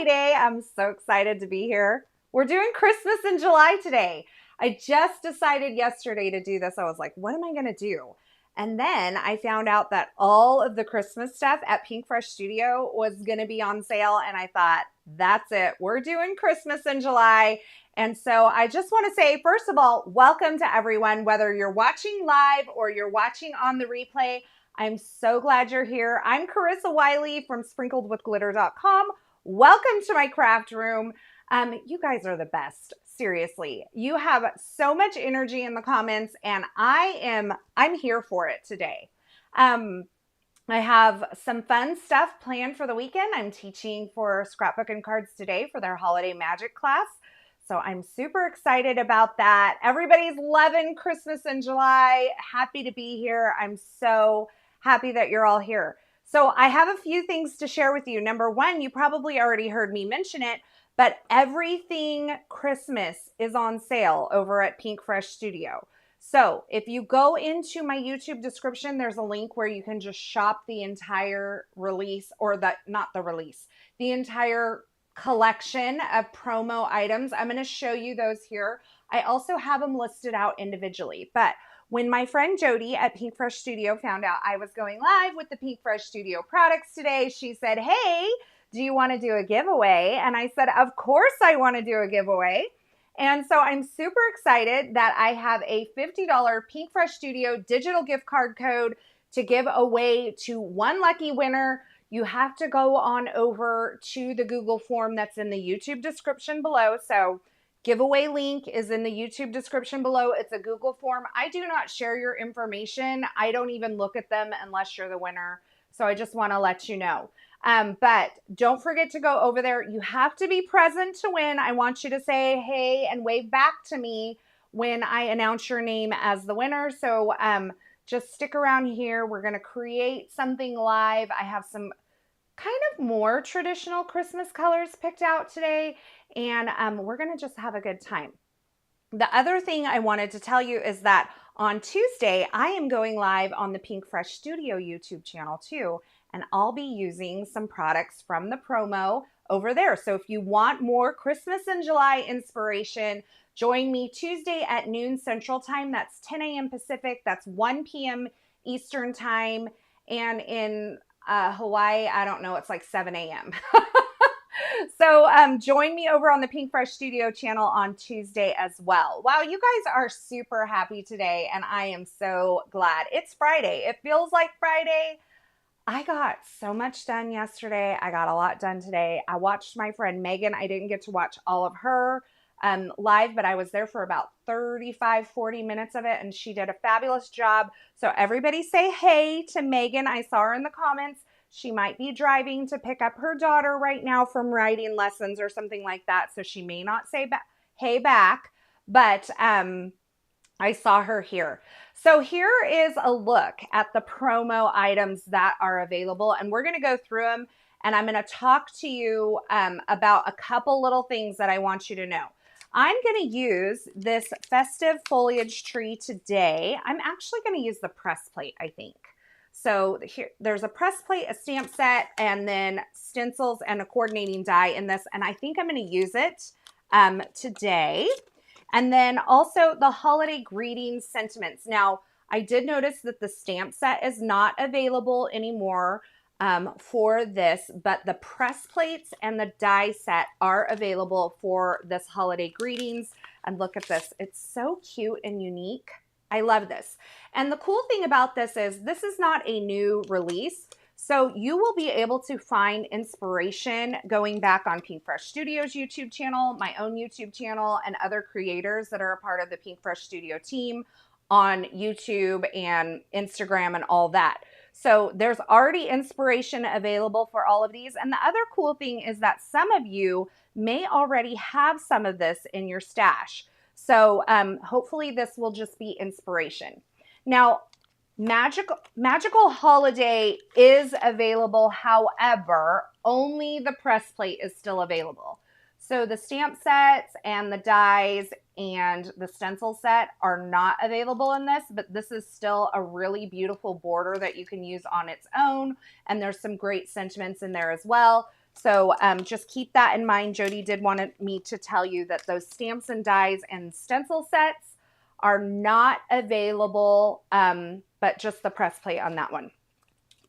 Friday. I'm so excited to be here. We're doing Christmas in July today. I just decided yesterday to do this. I was like, what am I going to do? And then I found out that all of the Christmas stuff at Pinkfresh Studio was going to be on sale. And I thought, that's it. We're doing Christmas in July. And so I just want to say, first of all, welcome to everyone, whether you're watching live or you're watching on the replay. I'm so glad you're here. I'm Carissa Wiley from sprinkledwithglitter.com. Welcome to my craft room. You guys are the best. Seriously, you have so much energy in the comments, and I'm here for it today. I have some fun stuff planned for the weekend. I'm teaching for Scrapbook and Cards today for their holiday magic class. So I'm super excited about that. Everybody's loving Christmas in July. Happy to be here. I'm so happy that you're all here. So I have a few things to share with you. Number one, you probably already heard me mention it, but everything Christmas is on sale over at Pinkfresh Studio. So if you go into my YouTube description, there's a link where you can just shop the entire release, or the entire collection of promo items. I'm going to show you those here. I also have them listed out individually, but when my friend Jody at Pinkfresh Studio found out I was going live with the Pinkfresh Studio products today, she said, hey, do you want to do a giveaway? And I said, of course I want to do a giveaway. And so I'm super excited that I have a $50 Pinkfresh Studio digital gift card code to give away to one lucky winner. You have to go on over to the Google form that's in the YouTube description below. So giveaway link is in the YouTube description below. It's a Google form. I do not share your information. I don't even look at them unless you're the winner. So I just want to let you know. But don't forget to go over there. You have to be present to win. I want you to say, hey, and wave back to me when I announce your name as the winner. So just stick around here. We're going to create something live. I have some kind of more traditional Christmas colors picked out today, and we're going to just have a good time. The other thing I wanted to tell you is that on Tuesday, I am going live on the Pinkfresh Studio YouTube channel too, and I'll be using some products from the promo over there. So if you want more Christmas in July inspiration, join me Tuesday at noon Central Time. That's 10 a.m. Pacific. That's 1 p.m. Eastern Time. And in Hawaii, I don't know, it's like 7 a.m. So join me over on the Pinkfresh Studio channel on Tuesday as well. Wow, you guys are super happy today, and I am so glad. It's Friday. It feels like Friday. I got so much done yesterday. I got a lot done today. I watched my friend Megan. I didn't get to watch all of her live, but I was there for about 35, 40 minutes of it, and she did a fabulous job. So everybody say hey to Megan. I saw her in the comments. She might be driving to pick up her daughter right now from writing lessons or something like that, so she may not say hey back, but I saw her here. So here is a look at the promo items that are available, and we're going to go through them, and I'm going to talk to you about a couple little things that I want you to know. I'm going to use this festive foliage tree today. I'm actually going to use the press plate, I think. So here, there's a press plate, a stamp set, and then stencils and a coordinating die in this, and I think I'm going to use it today. And then also the holiday greeting sentiments. Now, I did notice that the stamp set is not available anymore for this, but the press plates and the die set are available for this holiday greetings. And look at this. It's so cute and unique. I love this. And the cool thing about this is not a new release. So you will be able to find inspiration going back on Pinkfresh Studio's YouTube channel, my own YouTube channel, and other creators that are a part of the Pinkfresh Studio team on YouTube and Instagram and all that. So there's already inspiration available for all of these. And the other cool thing is that some of you may already have some of this in your stash. So hopefully this will just be inspiration. Now, Magical Holiday is available. However, only the press plate is still available. So the stamp sets and the dies and the stencil set are not available in this, but this is still a really beautiful border that you can use on its own. And there's some great sentiments in there as well. So just keep that in mind. Jody did want me to tell you that those stamps and dies and stencil sets are not available, but just the press plate on that one.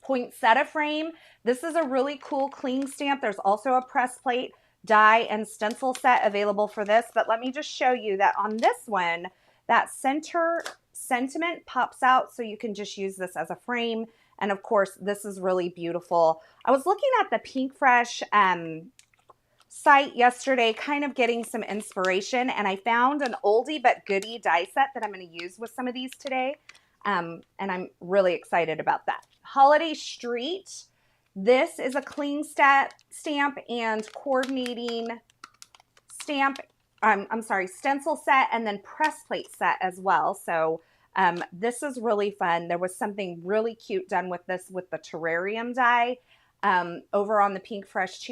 Poinsettia frame. This is a really cool cling stamp. There's also a press plate, die, and stencil set available for this. But let me just show you that on this one, that center sentiment pops out, so you can just use this as a frame. And of course, this is really beautiful. I was looking at the Pinkfresh site yesterday, kind of getting some inspiration, and I found an oldie but goodie die set that I'm going to use with some of these today. And I'm really excited about that. Holiday Street. This is a cling stamp and coordinating stamp. I'm sorry, stencil set and then press plate set as well. So this is really fun. There was something really cute done with this with the Terrarium die. Over on the Pinkfresh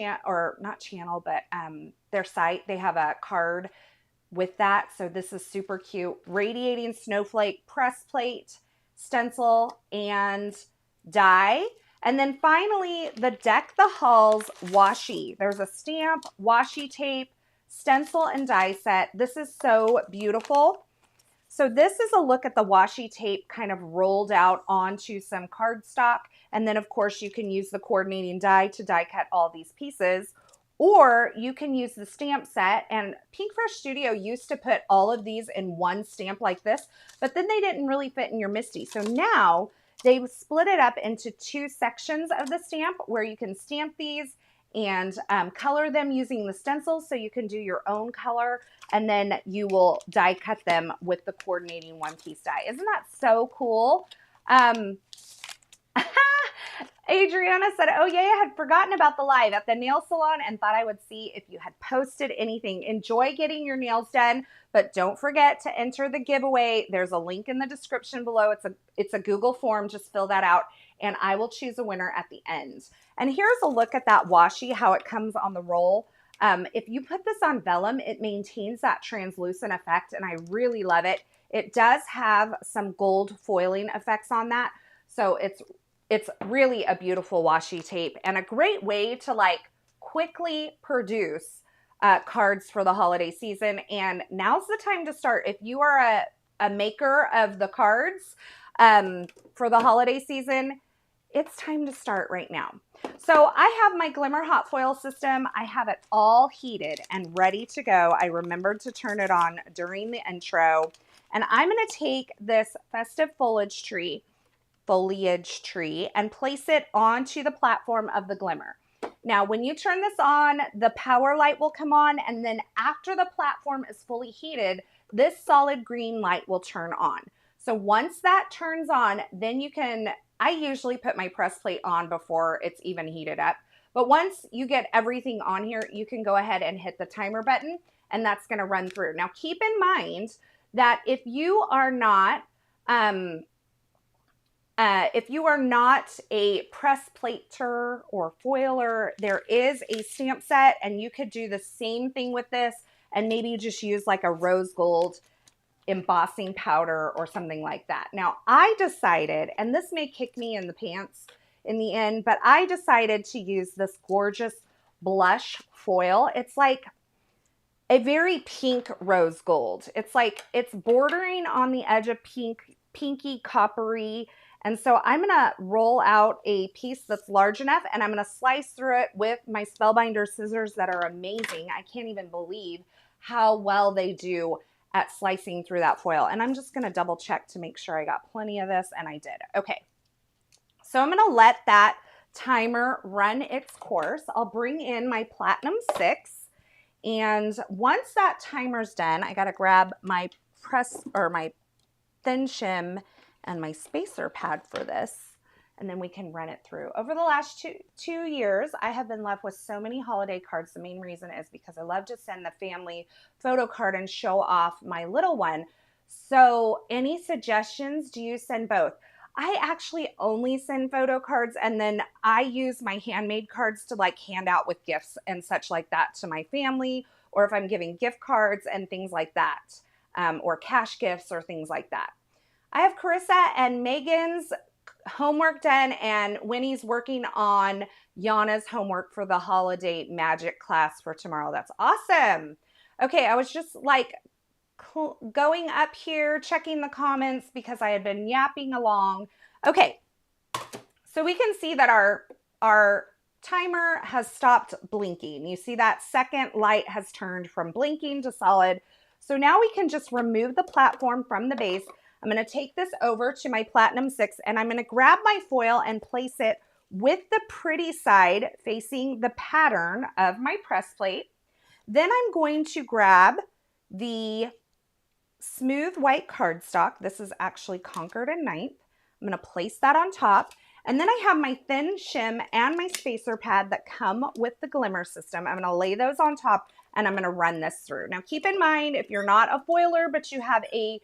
their site, they have a card with that. So this is super cute. Radiating Snowflake press plate, stencil, and die. And then finally, the Deck the Halls washi. There's a stamp, washi tape, stencil, and die set. This is so beautiful. So this is a look at the washi tape kind of rolled out onto some cardstock. And then of course you can use the coordinating die to die cut all these pieces, or you can use the stamp set. And Pinkfresh Studio used to put all of these in one stamp like this, but then they didn't really fit in your MISTI. So now they've split it up into two sections of the stamp where you can stamp these and color them using the stencils, so you can do your own color, and then you will die cut them with the coordinating one-piece die. Isn't that so cool? Adriana said, oh yeah, I had forgotten about the live at the nail salon and thought I would see if you had posted anything. Enjoy getting your nails done, but don't forget to enter the giveaway. There's a link in the description below. It's a Google form. Just fill that out and I will choose a winner at the end. And here's a look at that washi, how it comes on the roll. If you put this on vellum, it maintains that translucent effect, and I really love it. It does have some gold foiling effects on that, so it's really a beautiful washi tape and a great way to like quickly produce cards for the holiday season. And now's the time to start. If you are a maker of the cards for the holiday season, it's time to start right now. So I have my Glimmer hot foil system. I have it all heated and ready to go. I remembered to turn it on during the intro. And I'm going to take this Festive Foliage tree and place it onto the platform of the Glimmer. Now, when you turn this on, the power light will come on, and then after the platform is fully heated, this solid green light will turn on. So once that turns on, then you can, I usually put my press plate on before it's even heated up. But once you get everything on here, you can go ahead and hit the timer button, and that's going to run through. Now, keep in mind that if you are not a press plater or foiler, there is a stamp set, and you could do the same thing with this and maybe just use like a rose gold embossing powder or something like that. Now, I decided, and this may kick me in the pants in the end, but I decided to use this gorgeous blush foil. It's like a very pink rose gold. It's like it's bordering on the edge of pink, pinky coppery. And so I'm going to roll out a piece that's large enough, and I'm going to slice through it with my Spellbinder scissors that are amazing. I can't even believe how well they do at slicing through that foil. And I'm just going to double check to make sure I got plenty of this, and I did. Okay, so I'm going to let that timer run its course. I'll bring in my Platinum 6, and once that timer's done, I got to grab my my thin shim and my spacer pad for this, and then we can run it through. Over the last two years, I have been left with so many holiday cards. The main reason is because I love to send the family photo card and show off my little one. So any suggestions? Do you send both? I actually only send photo cards, and then I use my handmade cards to like hand out with gifts and such like that to my family, or if I'm giving gift cards and things like that, or cash gifts or things like that. I have Carissa and Megan's homework done, and Winnie's working on Yana's homework for the holiday magic class for tomorrow. That's awesome. Okay, I was just like going up here, checking the comments because I had been yapping along. Okay, so we can see that our timer has stopped blinking. You see that second light has turned from blinking to solid. So now we can just remove the platform from the base. I'm going to take this over to my Platinum 6 and I'm going to grab my foil and place it with the pretty side facing the pattern of my press plate. Then I'm going to grab the smooth white cardstock. This is actually Concord and Ninth. I'm going to place that on top. And then I have my thin shim and my spacer pad that come with the glimmer system. I'm going to lay those on top and I'm going to run this through. Now keep in mind, if you're not a foiler, but you have a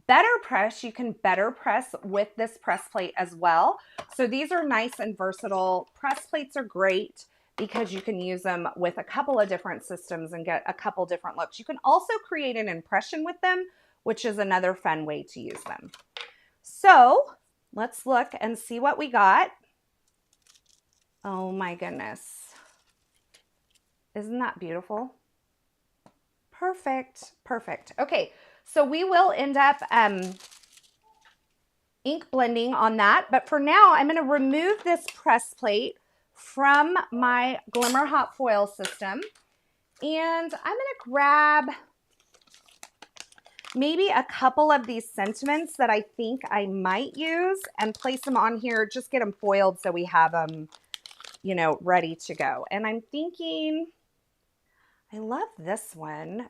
better press, you can better press with this press plate as well. So these are nice and versatile. Press plates are great because you can use them with a couple of different systems and get a couple different looks. You can also create an impression with them, which is another fun way to use them. So let's look and see what we got. Oh my goodness. Isn't that beautiful? Perfect, perfect. Okay, so we will end up ink blending on that, but for now I'm going to remove this press plate from my Glimmer Hot Foil system, and I'm going to grab maybe a couple of these sentiments that I think I might use and place them on here, just get them foiled so we have them, you know, ready to go. And I'm thinking, I love this one.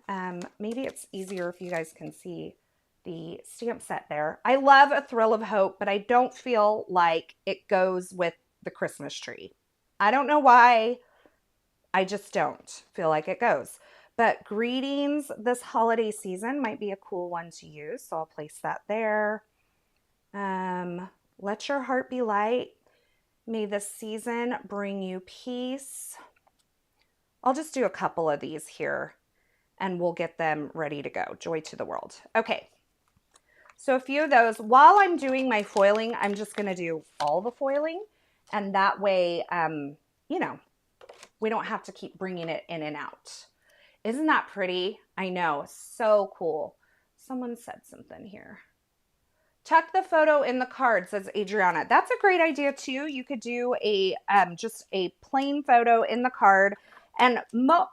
Maybe it's easier if you guys can see the stamp set there. I love A Thrill of Hope, but I don't feel like it goes with the Christmas tree. I don't know why. I just don't feel like it goes. But Greetings this holiday season might be a cool one to use. So I'll place that there. Let Your Heart Be Light. May this season bring you peace. I'll just do a couple of these here and we'll get them ready to go. Joy to the World. Okay. So a few of those. While I'm doing my foiling, I'm just going to do all the foiling. And that way, you know, we don't have to keep bringing it in and out. Isn't that pretty? I know, so cool. Someone said something here. Tuck the photo in the card, says Adriana. That's a great idea too. You could do a just a plain photo in the card. And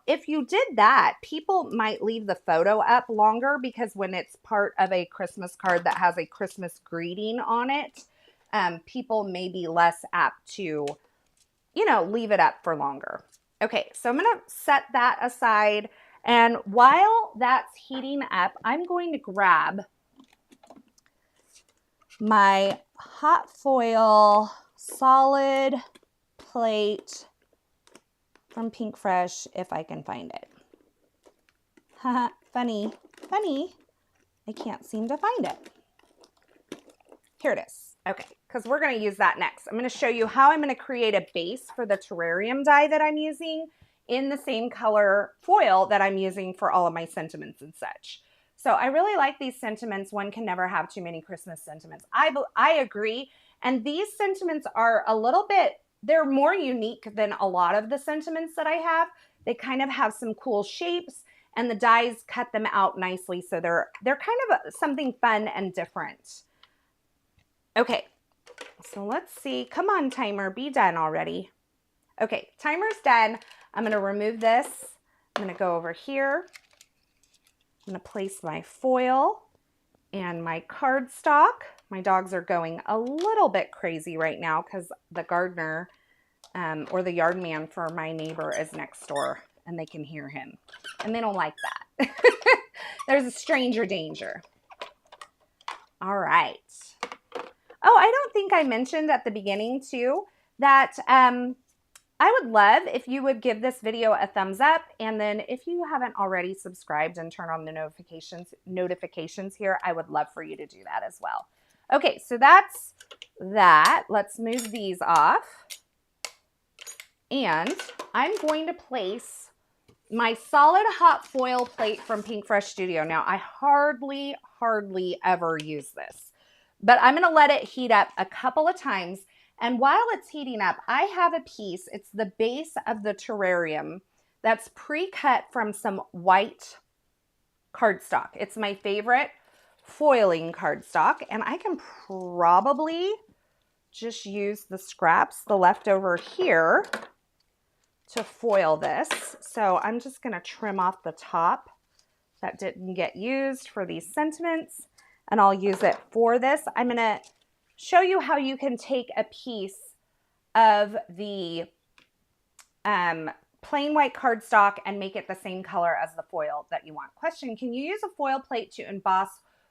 if you did that, people might leave the photo up longer because when it's part of a Christmas card that has a Christmas greeting on it, people may be less apt to, you know, leave it up for longer. Okay, so I'm going to set that aside. And while that's heating up, I'm going to grab my hot foil solid plate from Pinkfresh, if I can find it. Haha, funny, funny. I can't seem to find it. Here it is. Okay, because we're going to use that next. I'm going to show you how I'm going to create a base for the terrarium die that I'm using in the same color foil that I'm using for all of my sentiments and such. So I really like these sentiments. One can never have too many Christmas sentiments. I agree. And these sentiments are a little bit, they're more unique than a lot of the sentiments that I have. They kind of have some cool shapes and the dies cut them out nicely. So they're kind of something fun and different. Okay, so let's see. Come on, timer, be done already. Okay, timer's done. I'm going to remove this. I'm going to go over here. I'm going to place my foil and my cardstock. My dogs are going a little bit crazy right now because the gardener or the yard man for my neighbor is next door and they can hear him. And they don't like that. There's a stranger danger. All right. Oh, I don't think I mentioned at the beginning too that I would love if you would give this video a thumbs up, and then if you haven't already subscribed and turn on the notifications here, I would love for you to do that as well. Okay, so that's that. Let's move these off. And I'm going to place my solid hot foil plate from Pinkfresh Studio. Now, I hardly ever use this, but I'm going to let it heat up a couple of times. And while it's heating up, I have a piece, it's the base of the terrarium that's pre-cut from some white cardstock. It's my favorite foiling cardstock, and I can probably just use the scraps, the leftover here, to foil this. So I'm just going to trim off the top that didn't get used for these sentiments, and I'll use it for this. I'm going to show you how you can take a piece of the plain white cardstock and make it the same color as the foil that you want. Question, can you use a foil plate to emboss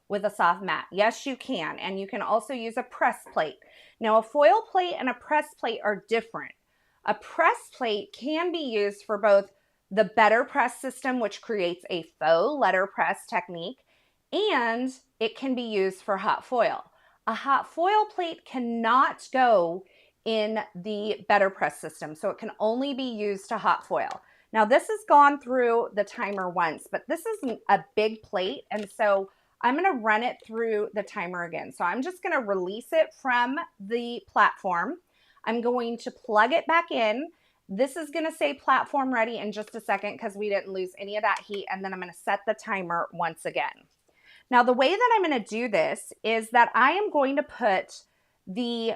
with a soft mat? Yes, you can. And you can also use a press plate. Now, a foil plate and a press plate are different. A press plate can be used for both the better press system, which creates a faux letterpress technique, and it can be used for hot foil. A hot foil plate cannot go in the better press system, so it can only be used to hot foil. Now, this has gone through the timer once, but this is a big plate, and so I'm going to run it through the timer again. So I'm just going to release it from the platform. I'm going to plug it back in. This is going to say platform ready in just a second because we didn't lose any of that heat, and then I'm going to set the timer once again. Now, the way that I'm going to do this is that I am going to put the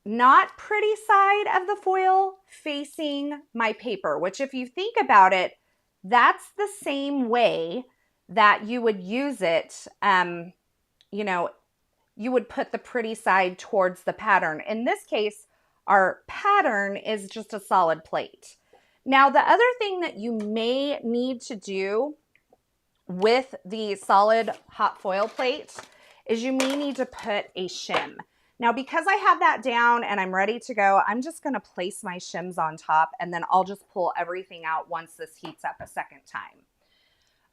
not pretty side of the foil facing my paper, which if you think about it, that's the same way that you would use it. You know, you would put the pretty side towards the pattern. In this case, our pattern is just a solid plate. Now, the other thing that you may need to do with the solid hot foil plate is you may need to put a shim. Now, because I have that down and I'm ready to go, I'm just going to place my shims on top, and then I'll just pull everything out once this heats up a second time.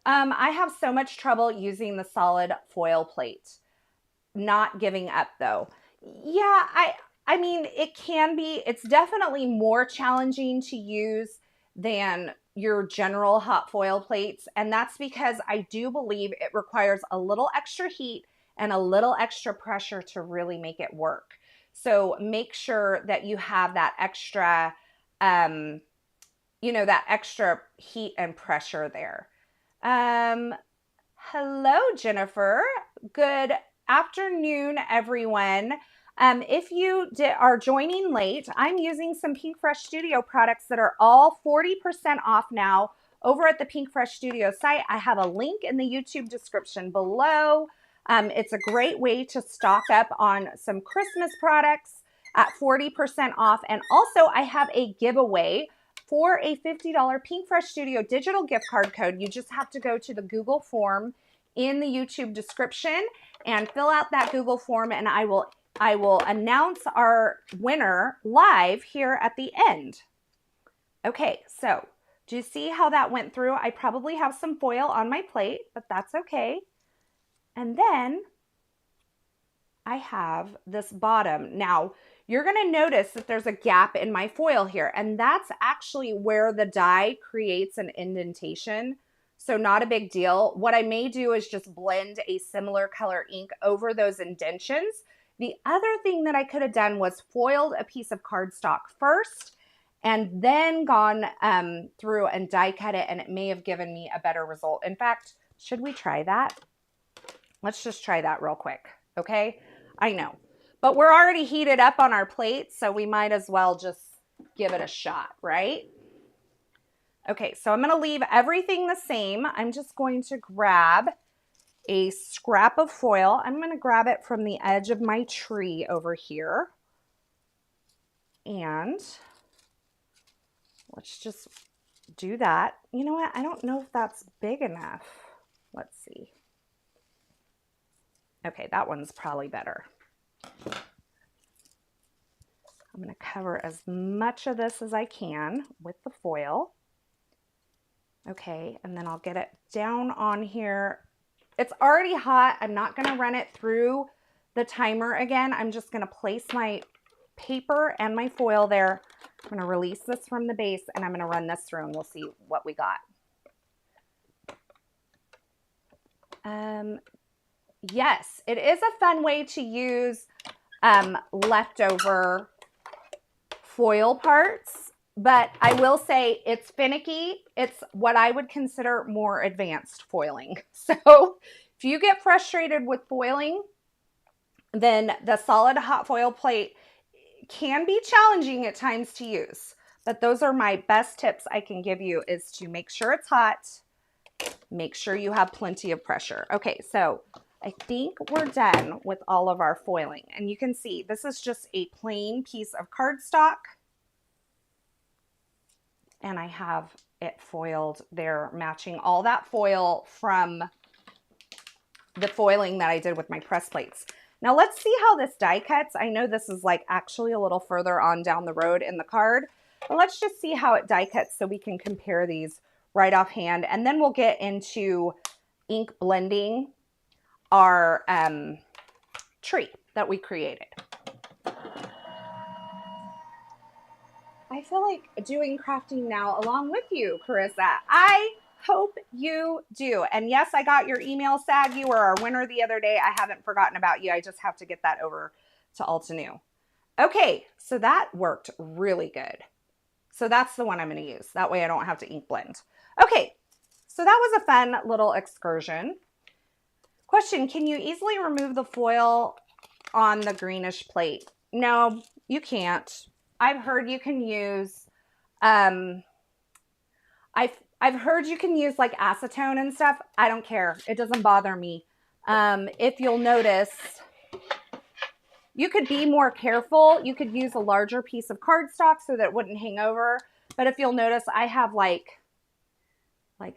I have so much trouble using the solid foil plate. Not giving up though. Yeah, I mean, it can be, it's definitely more challenging to use than your general hot foil plates. And that's because I do believe it requires a little extra heat and a little extra pressure to really make it work. So make sure that you have that extra, you know, that extra heat and pressure there. Hello, Jennifer. Good afternoon, everyone. If you are joining late, I'm using some Pinkfresh Studio products that are all 40% off now over at the Pinkfresh Studio site. I have a link in the YouTube description below. It's a great way to stock up on some Christmas products at 40% off. And also I have a giveaway for a $50 Pinkfresh Studio digital gift card code. You just have to go to the Google form in the YouTube description and fill out that Google form, and I will announce our winner live here at the end. Okay, so do you see how that went through? I probably have some foil on my plate, but that's okay. And then I have this bottom. Now, you're going to notice that there's a gap in my foil here, and that's actually where the die creates an indentation. So not a big deal. What I may do is just blend a similar color ink over those indentions. The other thing that I could have done was foiled a piece of cardstock first and then gone through and die cut it, and it may have given me a better result. In fact, should we try that? Let's just try that real quick, okay? I know, but we're already heated up on our plate, so we might as well just give it a shot, right? Okay, so I'm going to leave everything the same. I'm just going to grab a scrap of foil. I'm going to grab it from the edge of my tree over here. And let's just do that. You know what? I don't know if that's big enough. Let's see. Okay, that one's probably better. I'm going to cover as much of this as I can with the foil. Okay, and then I'll get it down on here. It's already hot. I'm not going to run it through the timer again. I'm just going to place my paper and my foil there. I'm going to release this from the base, and I'm going to run this through, and we'll see what we got. Yes, it is a fun way to use leftover foil parts, but I will say it's finicky. It's what I would consider more advanced foiling. So if you get frustrated with foiling, then the solid hot foil plate can be challenging at times to use. But those are my best tips I can give you, is to make sure it's hot, make sure you have plenty of pressure. Okay, so I think we're done with all of our foiling. And you can see this is just a plain piece of cardstock. And I have it foiled there, matching all that foil from the foiling that I did with my press plates. Now let's see how this die cuts. I know this is like actually a little further on down the road in the card, but let's just see how it die cuts so we can compare these right offhand. And then we'll get into ink blending our tree that we created. I feel like doing crafting now along with you, Carissa. I hope you do. And yes, I got your email, SAG. You were our winner the other day. I haven't forgotten about you. I just have to get that over to Altenew. Okay, so that worked really good. So that's the one I'm going to use. That way I don't have to ink blend. Okay, so that was a fun little excursion. Question, can you easily remove the foil on the greenish plate? No, you can't. I've heard you can use, I've heard you can use like acetone and stuff. I don't care. It doesn't bother me. If you'll notice, you could be more careful. You could use a larger piece of cardstock so that it wouldn't hang over. But if you'll notice, I have like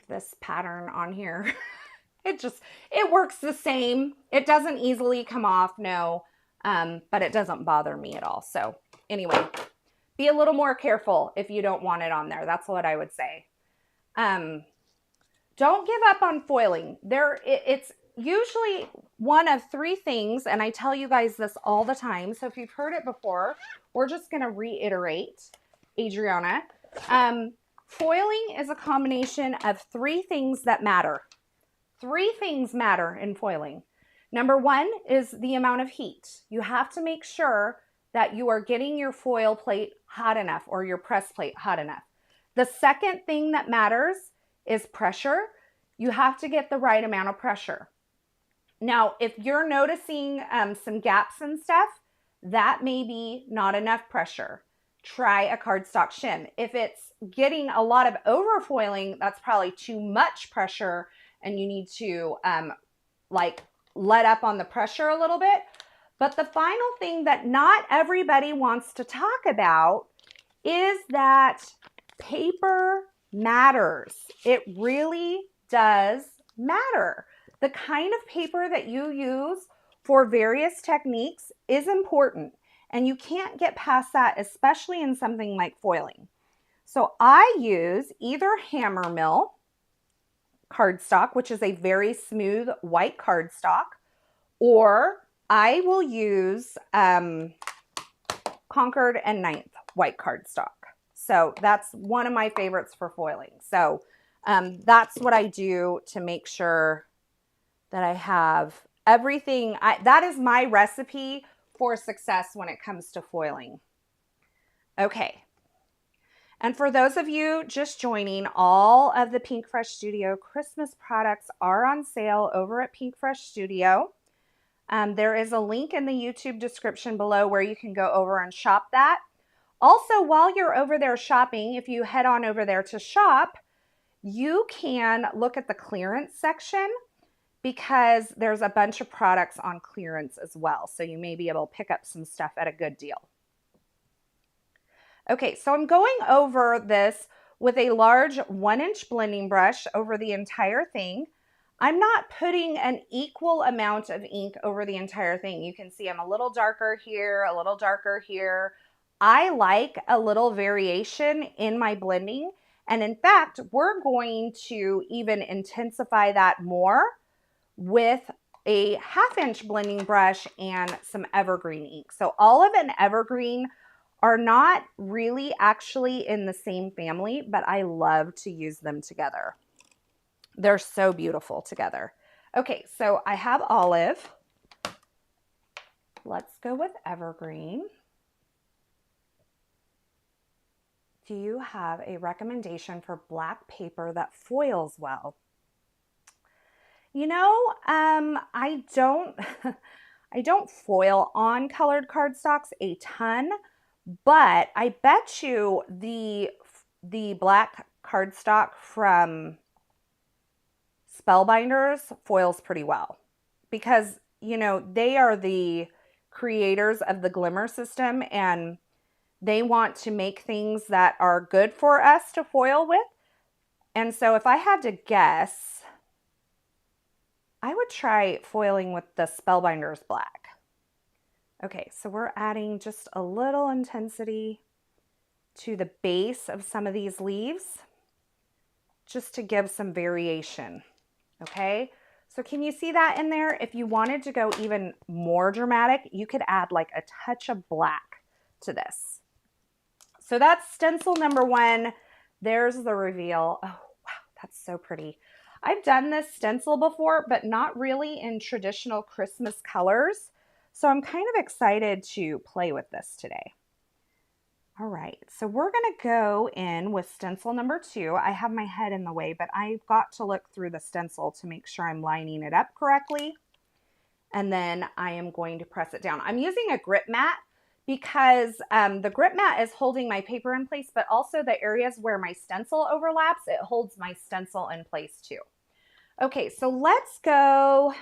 this pattern on here. It works the same. It doesn't easily come off, no, but it doesn't bother me at all. So anyway, be a little more careful if you don't want it on there. That's what I would say. Don't give up on foiling. It's usually one of three things, and I tell you guys this all the time. So if you've heard it before, we're just going to reiterate, Adriana. Foiling is a combination of three things that matter. Three things matter in foiling. Number one is the amount of heat. You have to make sure that you are getting your foil plate hot enough, or your press plate hot enough. The second thing that matters is pressure. You have to get the right amount of pressure. Now, if you're noticing some gaps and stuff, that may be not enough pressure. Try a cardstock shim. If it's getting a lot of overfoiling, that's probably too much pressure and you need to let up on the pressure a little bit. But the final thing that not everybody wants to talk about is that paper matters. It really does matter. The kind of paper that you use for various techniques is important, and you can't get past that, especially in something like foiling. So I use either Hammermill cardstock, which is a very smooth white cardstock, or I will use Concord and Ninth white cardstock. So that's one of my favorites for foiling. So that's what I do to make sure that I have everything. That is my recipe for success when it comes to foiling. Okay. And for those of you just joining, all of the Pinkfresh Studio Christmas products are on sale over at Pinkfresh Studio. There is a link in the YouTube description below where you can go over and shop that. Also, while you're over there shopping, if you head on over there to shop, you can look at the clearance section because there's a bunch of products on clearance as well. So you may be able to pick up some stuff at a good deal. Okay, so I'm going over this with a large 1-inch blending brush over the entire thing. I'm not putting an equal amount of ink over the entire thing. You can see I'm a little darker here, a little darker here. I like a little variation in my blending. And in fact, we're going to even intensify that more with a 1/2-inch blending brush and some evergreen ink. So olive and evergreen are not really actually in the same family, but I love to use them together. They're so beautiful together. Okay, so I have olive. Let's go with evergreen. Do you have a recommendation for black paper that foils well? You know, I don't I don't foil on colored cardstocks a ton, but I bet you the black cardstock from Spellbinders foils pretty well because, you know, they are the creators of the glimmer system and they want to make things that are good for us to foil with. And so if I had to guess, I would try foiling with the Spellbinders black. Okay, so we're adding just a little intensity to the base of some of these leaves just to give some variation. Okay, so can you see that in there? If you wanted to go even more dramatic, you could add like a touch of black to this. So that's stencil number 1. There's the reveal. Oh, wow, that's so pretty. I've done this stencil before, but not really in traditional Christmas colors. So I'm kind of excited to play with this today. All right, so we're gonna go in with stencil number 2. I have my head in the way, but I've got to look through the stencil to make sure I'm lining it up correctly. And then I am going to press it down. I'm using a grip mat because the grip mat is holding my paper in place, but also the areas where my stencil overlaps, it holds my stencil in place too. Okay, so let's go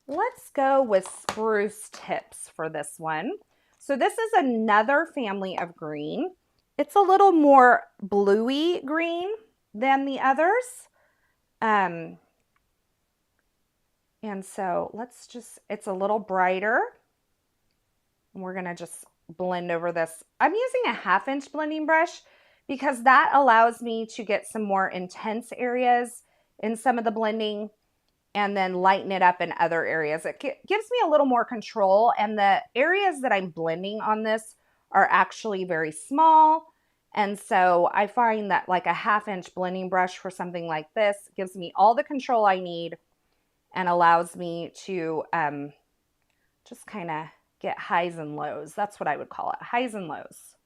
with spruce tips for this one. So this is another family of green. It's a little more bluey green than the others. And so let's just, it's a little brighter. We're gonna just blend over this. I'm using a 1/2 inch blending brush because that allows me to get some more intense areas in some of the blending and then lighten it up in other areas. It gives me a little more control, and the areas that I'm blending on this are actually very small. And so I find that like a 1/2 inch blending brush for something like this gives me all the control I need and allows me to just kind of get highs and lows. That's what I would call it, highs and lows.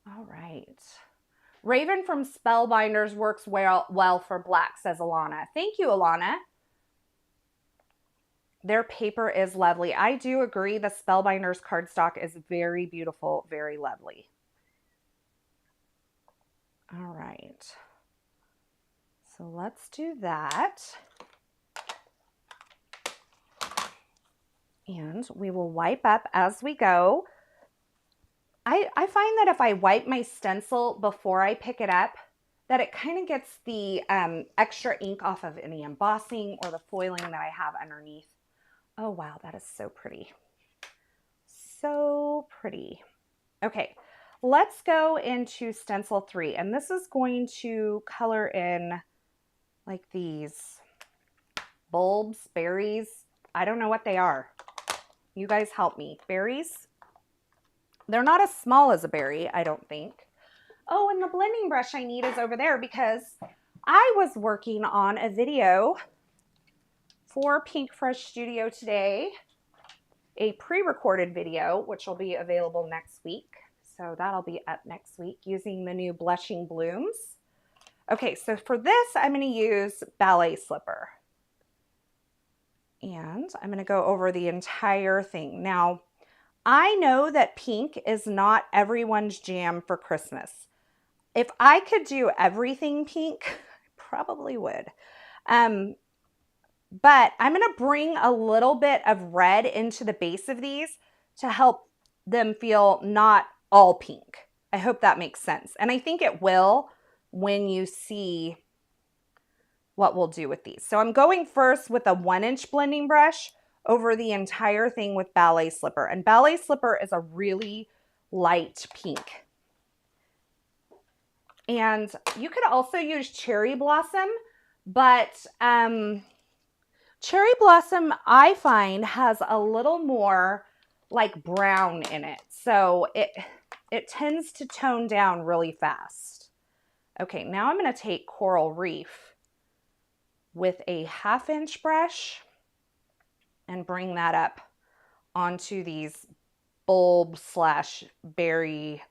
All right. Raven from Spellbinders works well for black, says Alana. Thank you, Alana. Their paper is lovely. I do agree. The Spellbinders cardstock is very beautiful, very lovely. All right. So let's do that. And we will wipe up as we go. I find that if I wipe my stencil before I pick it up, that it kind of gets the extra ink off of any embossing or the foiling that I have underneath. Oh, wow, that is so pretty. So pretty. Okay, let's go into stencil 3. And this is going to color in like these bulbs, berries. I don't know what they are. You guys help me. Berries? They're not as small as a berry, I don't think. Oh, and the blending brush I need is over there because I was working on a video for Pinkfresh Studio today, a pre-recorded video, which will be available next week. So that'll be up next week using the new Blushing Blooms. Okay, so for this, I'm going to use Ballet Slipper. And I'm going to go over the entire thing. Now, I know that pink is not everyone's jam for Christmas. If I could do everything pink, I probably would. But I'm going to bring a little bit of red into the base of these to help them feel not all pink. I hope that makes sense. And I think it will when you see what we'll do with these. So I'm going first with a 1-inch blending brush over the entire thing with Ballet Slipper. And Ballet Slipper is a really light pink. And you could also use Cherry Blossom, but Cherry Blossom, I find, has a little more like brown in it. So it tends to tone down really fast. Okay, now I'm going to take Coral Reef with a 1/2 inch brush. and bring that up onto these bulb slash berry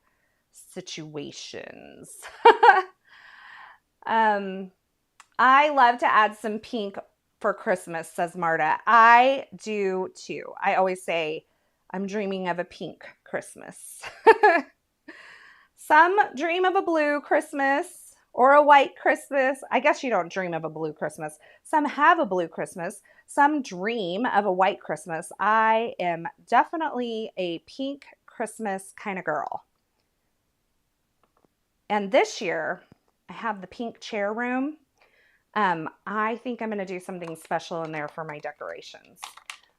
situations. I love to add some pink for Christmas, says Marta. I do too. I always say I'm dreaming of a pink Christmas. Some dream of a blue Christmas or a white Christmas. I guess you don't dream of a blue Christmas. Some have a blue Christmas. Some dream of a white Christmas. I am definitely a pink Christmas kind of girl. And this year, I have the pink chair room. I think I'm going to do something special in there for my decorations.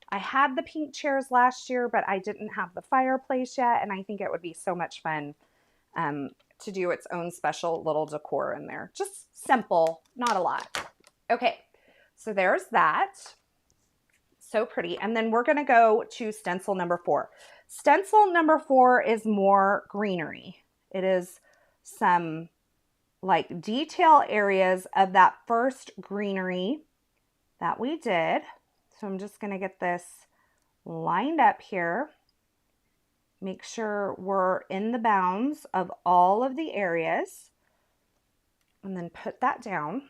I had the pink chairs last year, but I didn't have the fireplace yet, and I think it would be so much fun to do its own special little decor in there. Just simple, not a lot. Okay, so there's that. So pretty. And then we're going to go to stencil number 4. Stencil number 4 is more greenery. It is some like detail areas of that first greenery that we did. So I'm just going to get this lined up here. Make sure we're in the bounds of all of the areas, and then put that down.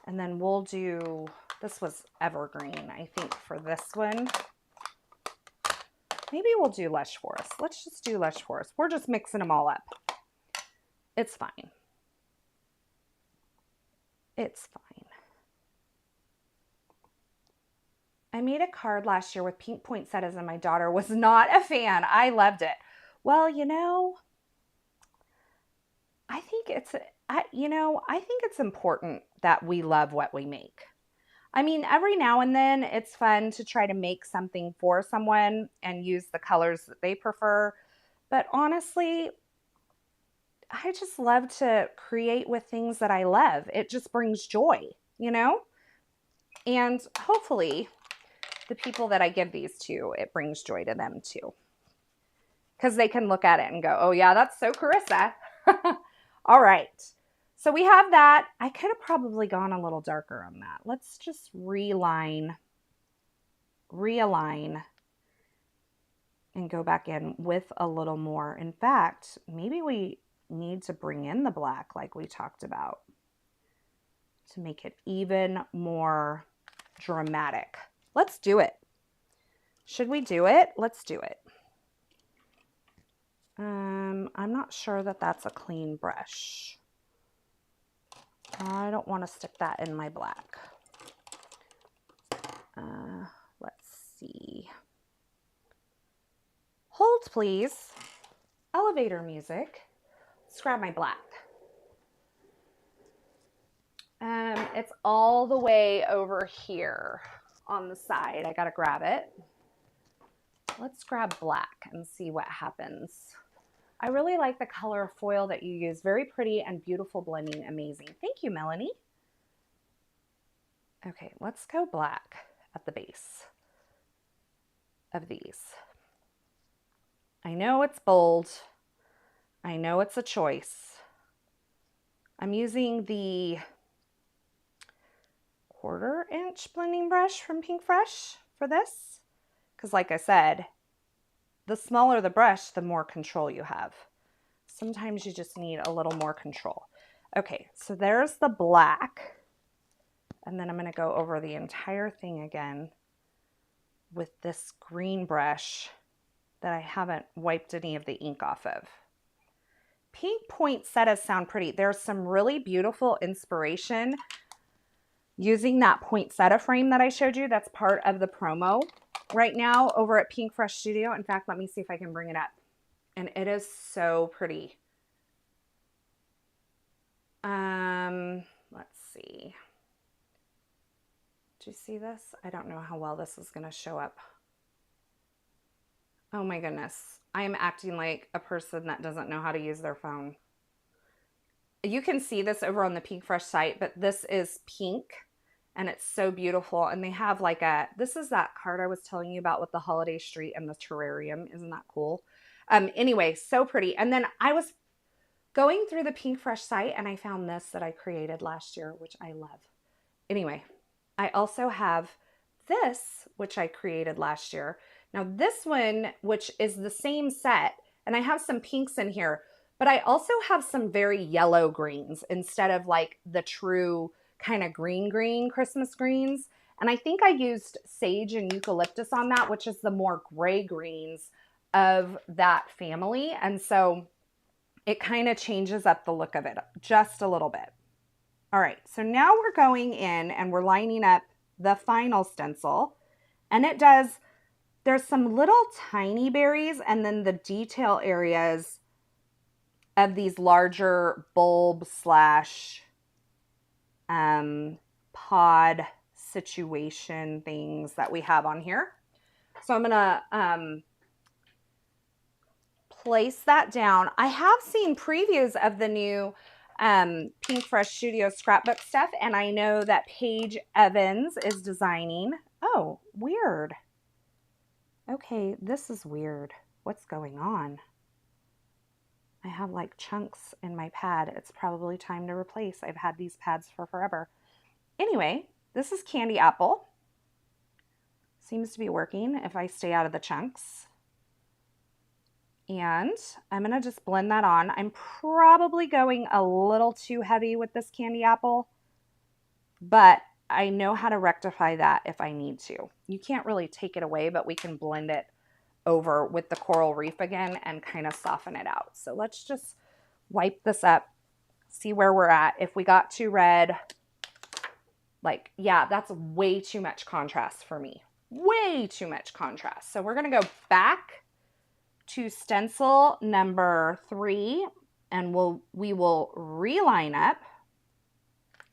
And then we'll do, this was evergreen, I think, for this one. Maybe we'll do lush forest. Let's just do lush forest. We're just mixing them all up. It's fine. It's fine. I made a card last year with pink poinsettias and my daughter was not a fan. I loved it. Well, you know, I think it's important that we love what we make. I mean, every now and then it's fun to try to make something for someone and use the colors that they prefer. But honestly, I just love to create with things that I love. It just brings joy, you know? And hopefully the people that I give these to, it brings joy to them too. Because they can look at it and go, oh yeah, that's so Carissa. All right. So we have that. I could have probably gone a little darker on that. Let's just realign, and go back in with a little more. In fact, maybe we need to bring in the black like we talked about to make it even more dramatic. Let's do it. Should we do it? Let's do it. I'm not sure that that's a clean brush. I don't want to stick that in my black. Let's see. Hold, please. Elevator music. Let's grab my black. It's all the way over here on the side. I gotta grab it. Let's grab black and see what happens. I really like the color foil that you use. Very pretty and beautiful blending. Amazing. Thank you, Melanie. Okay, let's go black at the base of these. I know it's bold. I know it's a choice. I'm using the 1/4 inch blending brush from Pinkfresh for this. Because like I said, the smaller the brush, the more control you have. Sometimes you just need a little more control. Okay, so there's the black. And then I'm going to go over the entire thing again with this green brush that I haven't wiped any of the ink off of. Pink poinsettias sound pretty. There's some really beautiful inspiration using that poinsettia frame that I showed you. That's part of the promo right now over at Pinkfresh Studio. In fact, let me see if I can bring it up. And it is so pretty. Let's see. Do you see this? I don't know how well this is going to show up. Oh my goodness. I am acting like a person that doesn't know how to use their phone. You can see this over on the Pinkfresh site, but this is pink and it's so beautiful. And they have like this is that card I was telling you about with the holiday street and the terrarium. Isn't that cool? Anyway, so pretty. And then I was going through the Pinkfresh site and I found this that I created last year, which I love. Anyway, I also have this, which I created last year. Now this one, which is the same set, and I have some pinks in here, but I also have some very yellow greens instead of like the true kind of green Christmas greens. And I think I used sage and eucalyptus on that, which is the more gray greens of that family. And so it kind of changes up the look of it just a little bit. All right, so now we're going in and we're lining up the final stencil. And it does, there's some little tiny berries and then the detail areas of these larger bulb slash pod situation things that we have on here. So I'm gonna place that down. I have seen previews of the new Pinkfresh Studio scrapbook stuff, and I know that Paige Evans is designing. Oh, weird. Okay, this is weird. What's going on? I have like chunks in my pad. It's probably time to replace. I've had these pads for forever. Anyway, this is Candy Apple. Seems to be working if I stay out of the chunks. And I'm going to just blend that on. I'm probably going a little too heavy with this Candy Apple, but I know how to rectify that if I need to. You can't really take it away, but we can blend it over with the coral reef again and kind of soften it out. So let's just wipe this up, see where we're at. If we got too red, like, yeah, that's way too much contrast for me. Way too much contrast. So we're going to go back to stencil number 3 and we will reline up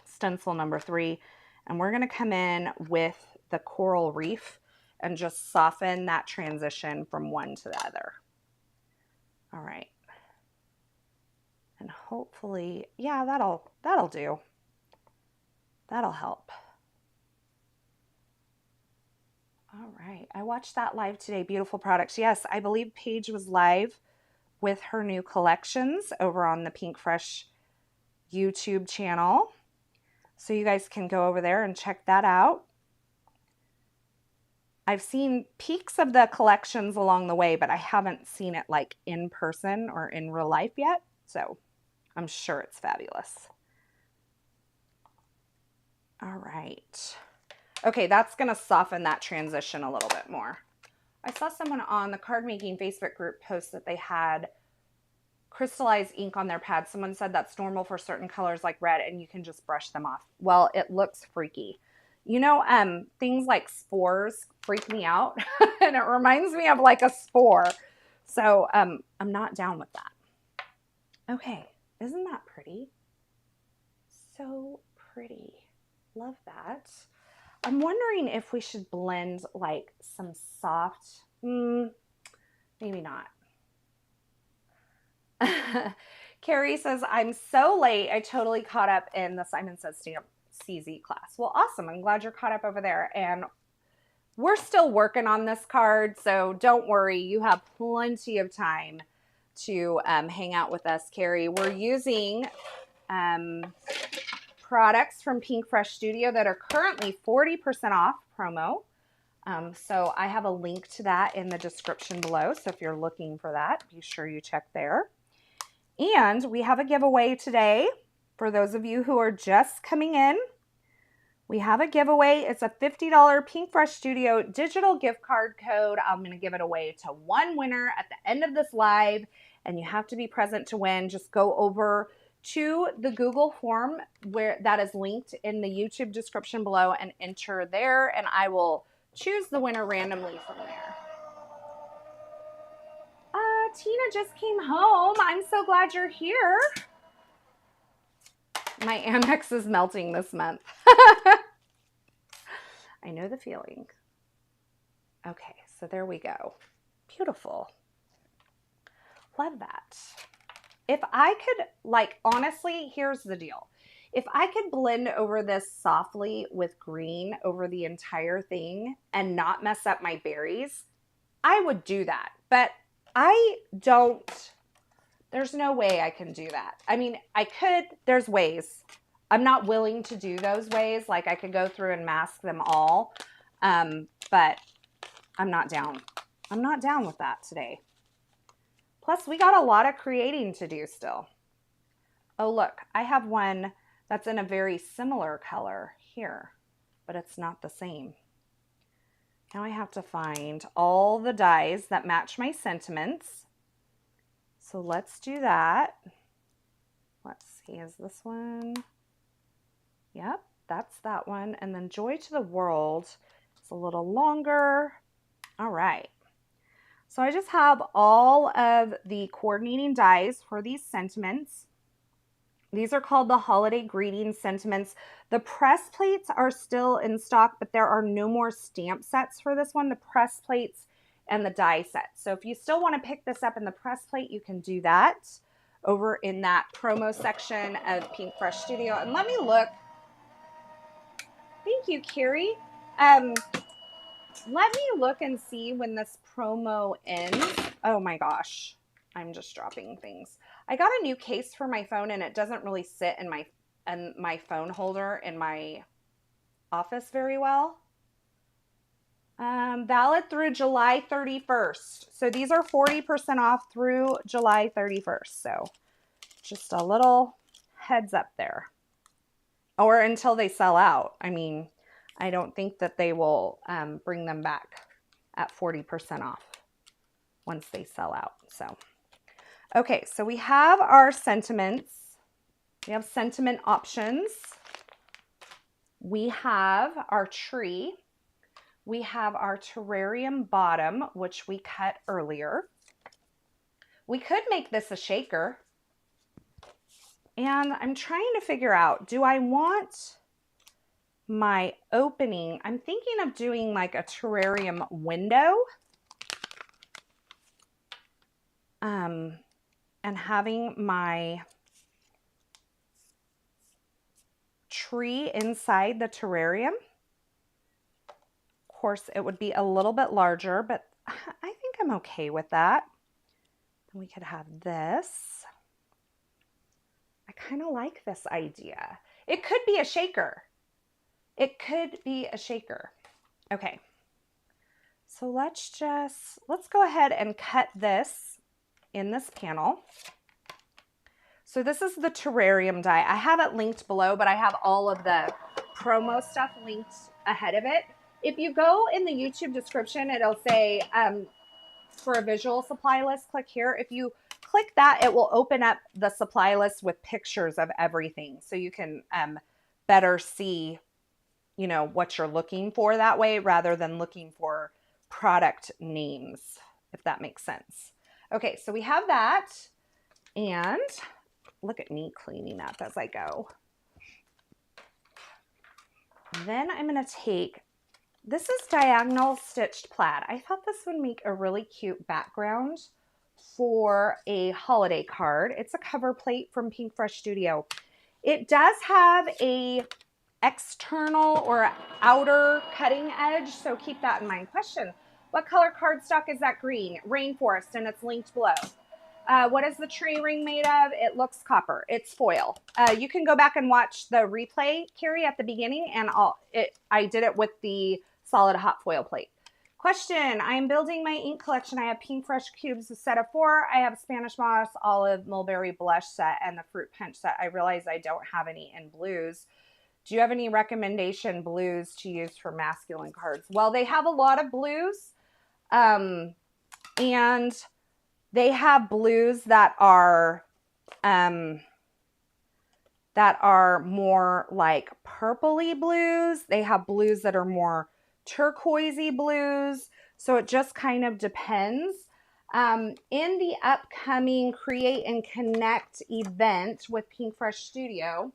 stencil number 3, and we're going to come in with the coral reef and just soften that transition from one to the other. All right. And hopefully, yeah, that'll do. That'll help. All right. I watched that live today. Beautiful products. Yes, I believe Paige was live with her new collections over on the Pinkfresh YouTube channel. So you guys can go over there and check that out. I've seen peeks of the collections along the way, but I haven't seen it like in person or in real life yet. So I'm sure it's fabulous. All right. Okay, that's going to soften that transition a little bit more. I saw someone on the card making Facebook group post that they had crystallized ink on their pad. Someone said that's normal for certain colors like red and you can just brush them off. Well, it looks freaky. You know, things like spores freak me out and it reminds me of like a spore. So I'm not down with that. Okay, isn't that pretty? So pretty. Love that. I'm wondering if we should blend like some soft, maybe not. Carrie says, I'm so late. I totally caught up in the Simon Says Stamp CZ class. Well, awesome. I'm glad you're caught up over there. And we're still working on this card, so don't worry. You have plenty of time to hang out with us, Carrie. We're using products from Pinkfresh Studio that are currently 40% off promo. So I have a link to that in the description below. So if you're looking for that, be sure you check there. And we have a giveaway today for those of you who are just coming in. We have a giveaway. It's a $50 Pinkfresh Studio digital gift card code. I'm going to give it away to one winner at the end of this live, and you have to be present to win. Just go over to the Google form where that is linked in the YouTube description below and enter there, and I will choose the winner randomly from there. Tina just came home. I'm so glad you're here. My Amex is melting this month. I know the feeling. Okay, so there we go. Beautiful. Love that. If I could, like, honestly, here's the deal. If I could blend over this softly with green over the entire thing and not mess up my berries, I would do that. But I don't, there's no way I can do that. I mean, I could, there's ways. I'm not willing to do those ways. Like I could go through and mask them all. But I'm not down. I'm not down with that today. Plus, we got a lot of creating to do still. Oh, look, I have one that's in a very similar color here, but it's not the same. Now I have to find all the dies that match my sentiments. So let's do that. Let's see, is this one? Yep, that's that one. And then Joy to the World is a little longer. All right. So I just have all of the coordinating dies for these sentiments. These are called the Holiday Greeting Sentiments. The press plates are still in stock, but there are no more stamp sets for this one, the press plates and the die set. So if you still want to pick this up in the press plate, you can do that over in that promo section of Pinkfresh Studio. And let me look. Thank you, Carrie. Let me look and see when this promo ends. Oh my gosh, I'm just dropping things. I got a new case for my phone and it doesn't really sit in my phone holder in my office very well. Valid through July 31st. So these are 40% off through July 31st. So just a little heads up there. Or until they sell out. I mean, I don't think that they will bring them back at 40% off once they sell out. So, okay, so we have our sentiments. We have sentiment options. We have our tree. We have our terrarium bottom, which we cut earlier. We could make this a shaker. And I'm trying to figure out, do I want my opening? I'm thinking of doing like a terrarium window. And having my tree inside the terrarium. Of course, it would be a little bit larger, but I think I'm okay with that. And we could have this. I kind of like this idea. It could be a shaker. It could be a shaker. Okay. So let's go ahead and cut this in this panel. So this is the terrarium die. I have it linked below, but I have all of the promo stuff linked ahead of it. If you go in the YouTube description, it'll say for a visual supply list, click here. If you click that, it will open up the supply list with pictures of everything. So you can better see, you know, what you're looking for that way rather than looking for product names, if that makes sense. Okay, so we have that. And look at me cleaning up as I go. Then I'm going to take, this is diagonal stitched plaid. I thought this would make a really cute background for a holiday card. It's a cover plate from Pinkfresh Studio. It does have a external or outer cutting edge, so keep that in mind. Question: what color cardstock is that green? Rainforest, and it's linked below. What is the tree ring made of? It looks copper. It's foil. You can go back and watch the replay, Carrie, at the beginning, and I did it with the solid hot foil plate. Question: I am building my ink collection. I have Pinkfresh cubes, a set of 4. I have Spanish moss, olive, mulberry blush set, and the fruit punch set. I realize I don't have any in blues. Do you have any recommendation blues to use for masculine cards? Well, they have a lot of blues, and they have blues that are more like purpley blues. They have blues that are more turquoisey blues. So it just kind of depends. In the upcoming Create and Connect event with Pinkfresh Studio,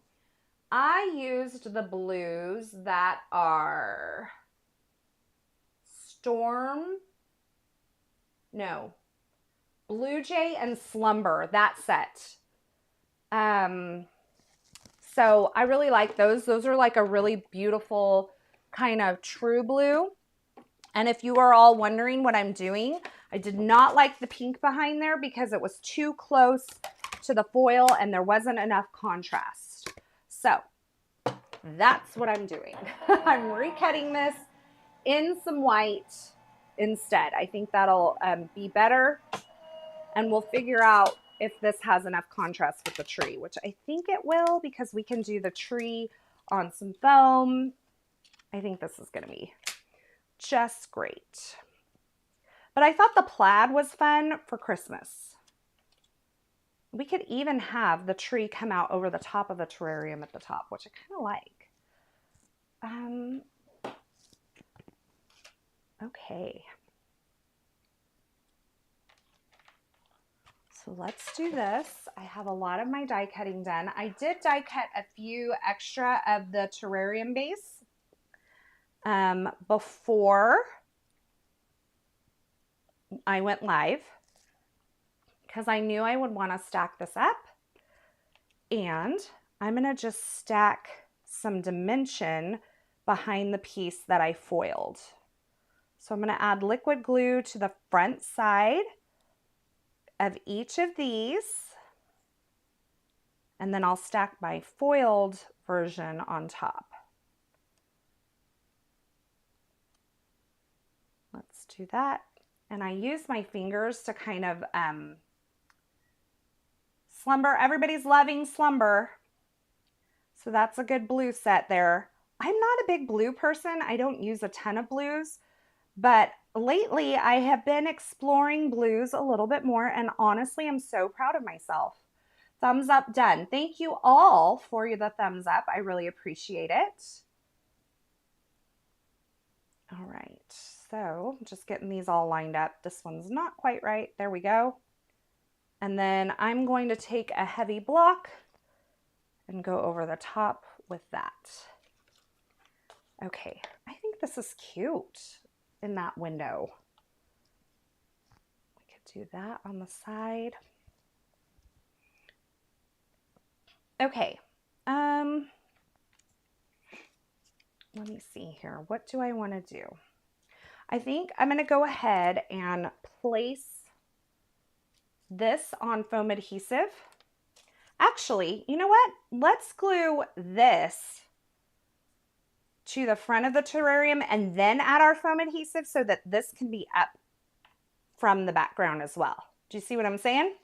I used the blues that are Blue Jay and Slumber, that set. So I really like those. Those are like a really beautiful kind of true blue. And if you are all wondering what I'm doing, I did not like the pink behind there because it was too close to the foil and there wasn't enough contrast. So that's what I'm doing. I'm recutting this in some white instead. I think that'll be better. And we'll figure out if this has enough contrast with the tree, which I think it will, because we can do the tree on some foam. I think this is going to be just great. But I thought the plaid was fun for Christmas. We could even have the tree come out over the top of the terrarium at the top, which I kind of like. Okay. So let's do this. I have a lot of my die cutting done. I did die cut a few extra of the terrarium base before I went live, because I knew I would want to stack this up. And I'm going to just stack some dimension behind the piece that I foiled. So I'm going to add liquid glue to the front side of each of these, and then I'll stack my foiled version on top. Let's do that. And I use my fingers to kind of slumber. Everybody's loving slumber. So that's a good blue set there. I'm not a big blue person. I don't use a ton of blues, but lately I have been exploring blues a little bit more, and honestly, I'm so proud of myself. Thumbs up done. Thank you all for the thumbs up. I really appreciate it. All right, so just getting these all lined up. This one's not quite right. There we go. And then I'm going to take a heavy block and go over the top with that. Okay, I think this is cute in that window. We could do that on the side. Okay, let me see here. What do I want to do? I think I'm going to go ahead and place this on foam adhesive. Actually, you know what? Let's glue this to the front of the terrarium and then add our foam adhesive so that this can be up from the background as well. Do you see what I'm saying?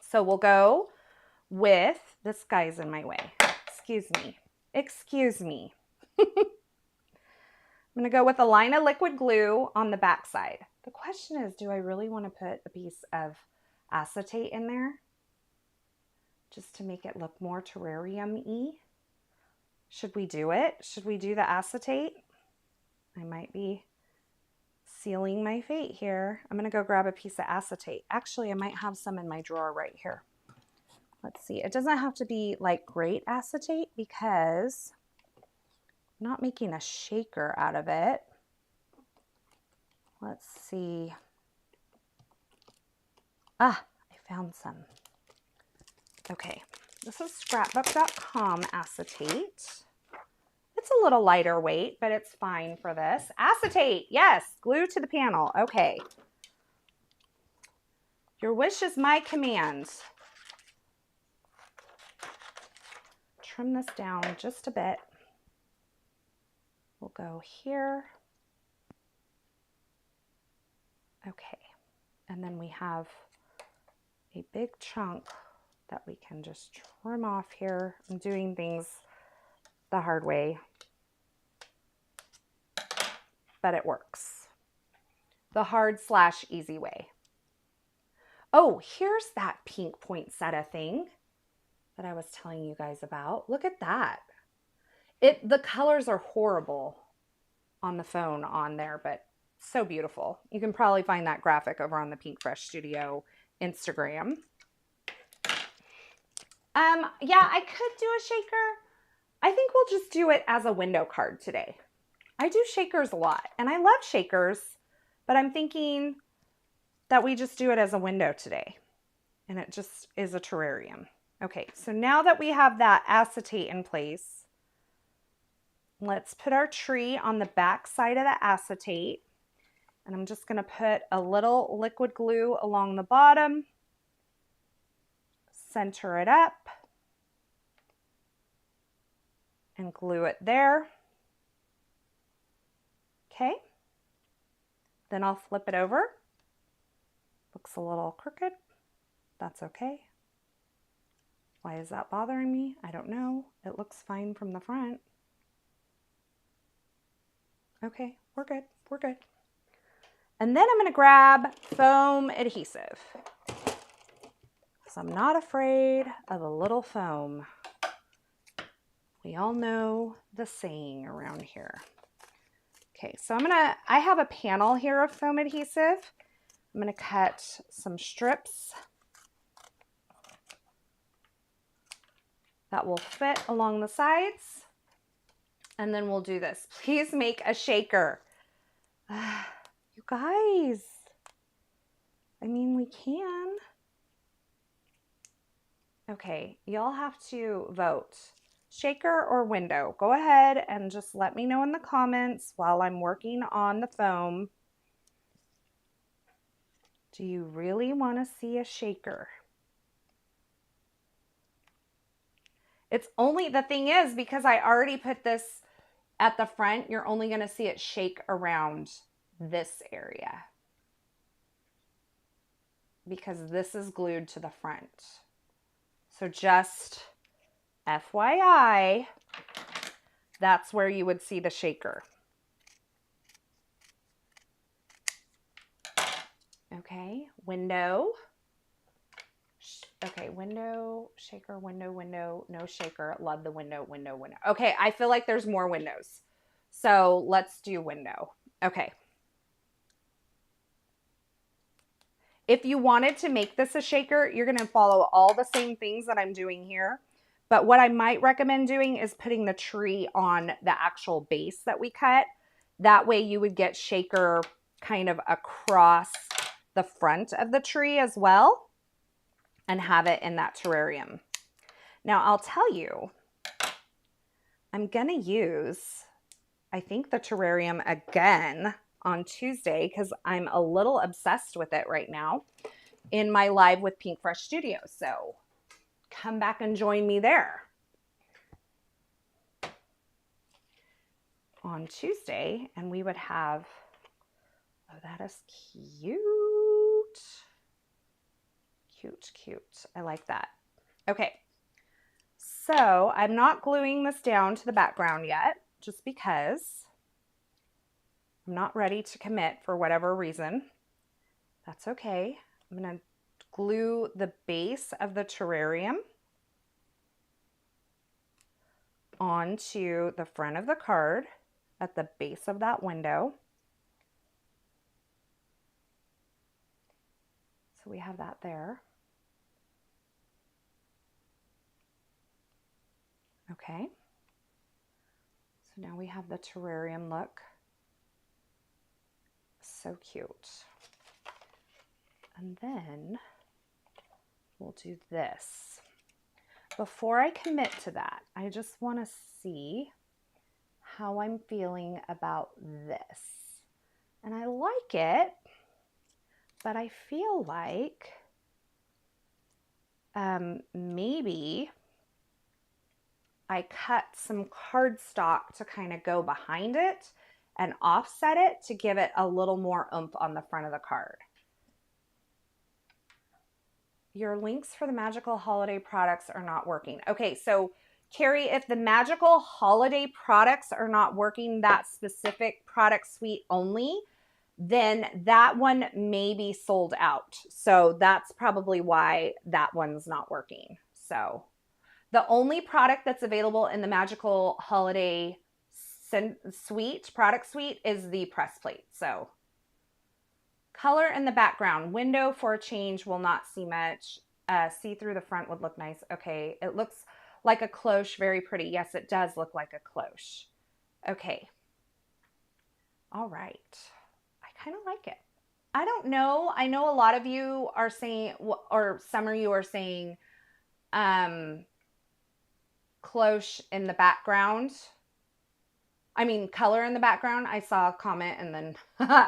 So we'll go with, this guy's in my way. Excuse me. Excuse me. I'm going to go with a line of liquid glue on the back side. The question is, do I really want to put a piece of acetate in there just to make it look more terrarium-y? Should we do it? Should we do the acetate? I might be sealing my fate here. I'm going to go grab a piece of acetate. Actually, I might have some in my drawer right here. Let's see. It doesn't have to be like great acetate because I'm not making a shaker out of it. Let's see. Ah, I found some. Okay, this is scrapbook.com acetate. It's a little lighter weight, but it's fine for this. Acetate, yes, glue to the panel. Okay. Your wish is my command. Trim this down just a bit. We'll go here. Okay, and then we have a big chunk that we can just trim off here. I'm doing things the hard way, but it works. The hard/easy way. Oh, here's that pink poinsettia thing that I was telling you guys about. Look at that. The colors are horrible on the phone on there, but so beautiful. You can probably find that graphic over on the Pinkfresh Studio Instagram. Yeah, I could do a shaker. I think we'll just do it as a window card today. I do shakers a lot, and I love shakers, but I'm thinking that we just do it as a window today, and it just is a terrarium. Okay, so now that we have that acetate in place, let's put our tree on the back side of the acetate, and I'm just going to put a little liquid glue along the bottom, center it up, and glue it there. Okay. Then I'll flip it over. Looks a little crooked. That's okay. Why is that bothering me? I don't know. It looks fine from the front. Okay, we're good. We're good. And then I'm going to grab foam adhesive. So I'm not afraid of a little foam. We all know the saying around here. Okay, so I have a panel here of foam adhesive. I'm going to cut some strips that will fit along the sides. And then we'll do this. Please make a shaker. You guys, I mean, we can. Okay, y'all have to vote. Shaker or window? Go ahead and just let me know in the comments while I'm working on the foam. Do you really want to see a shaker? It's only, the thing is, because I already put this at the front, you're only going to see it shake around this area because this is glued to the front. So just FYI, that's where you would see the shaker. Okay, window. Okay, window, shaker, window, window, no shaker. Love the window, window, window. Okay, I feel like there's more windows. So let's do window. Okay. If you wanted to make this a shaker, you're going to follow all the same things that I'm doing here. But what I might recommend doing is putting the tree on the actual base that we cut. That way you would get shaker kind of across the front of the tree as well and have it in that terrarium. Now I'll tell you, I'm going to use, I think, the terrarium again on Tuesday because I'm a little obsessed with it right now in my live with Pinkfresh Studio. So come back and join me there on Tuesday, and we would have, oh, that is cute. Cute, cute. I like that. Okay. So I'm not gluing this down to the background yet, just because I'm not ready to commit for whatever reason. That's okay. I'm going to glue the base of the terrarium onto the front of the card at the base of that window. So we have that there. Okay. So now we have the terrarium look. So cute. And then we'll do this. Before I commit to that, I just want to see how I'm feeling about this. And I like it, but I feel like maybe I cut some cardstock to kind of go behind it and offset it to give it a little more oomph on the front of the card. Your links for the magical holiday products are not working. Okay, so Carrie, if the magical holiday products are not working, that specific product suite only, then that one may be sold out. So that's probably why that one's not working. So the only product that's available in the magical holiday product suite is the press plate. So color in the background, window for a change will not see much. See through the front would look nice. Okay, it looks like a cloche, very pretty. Yes, it does look like a cloche. Okay. All right. I kind of like it. I don't know. I know a lot of you are saying, or some of you are saying, cloche in the background. I mean, color in the background. I saw a comment and then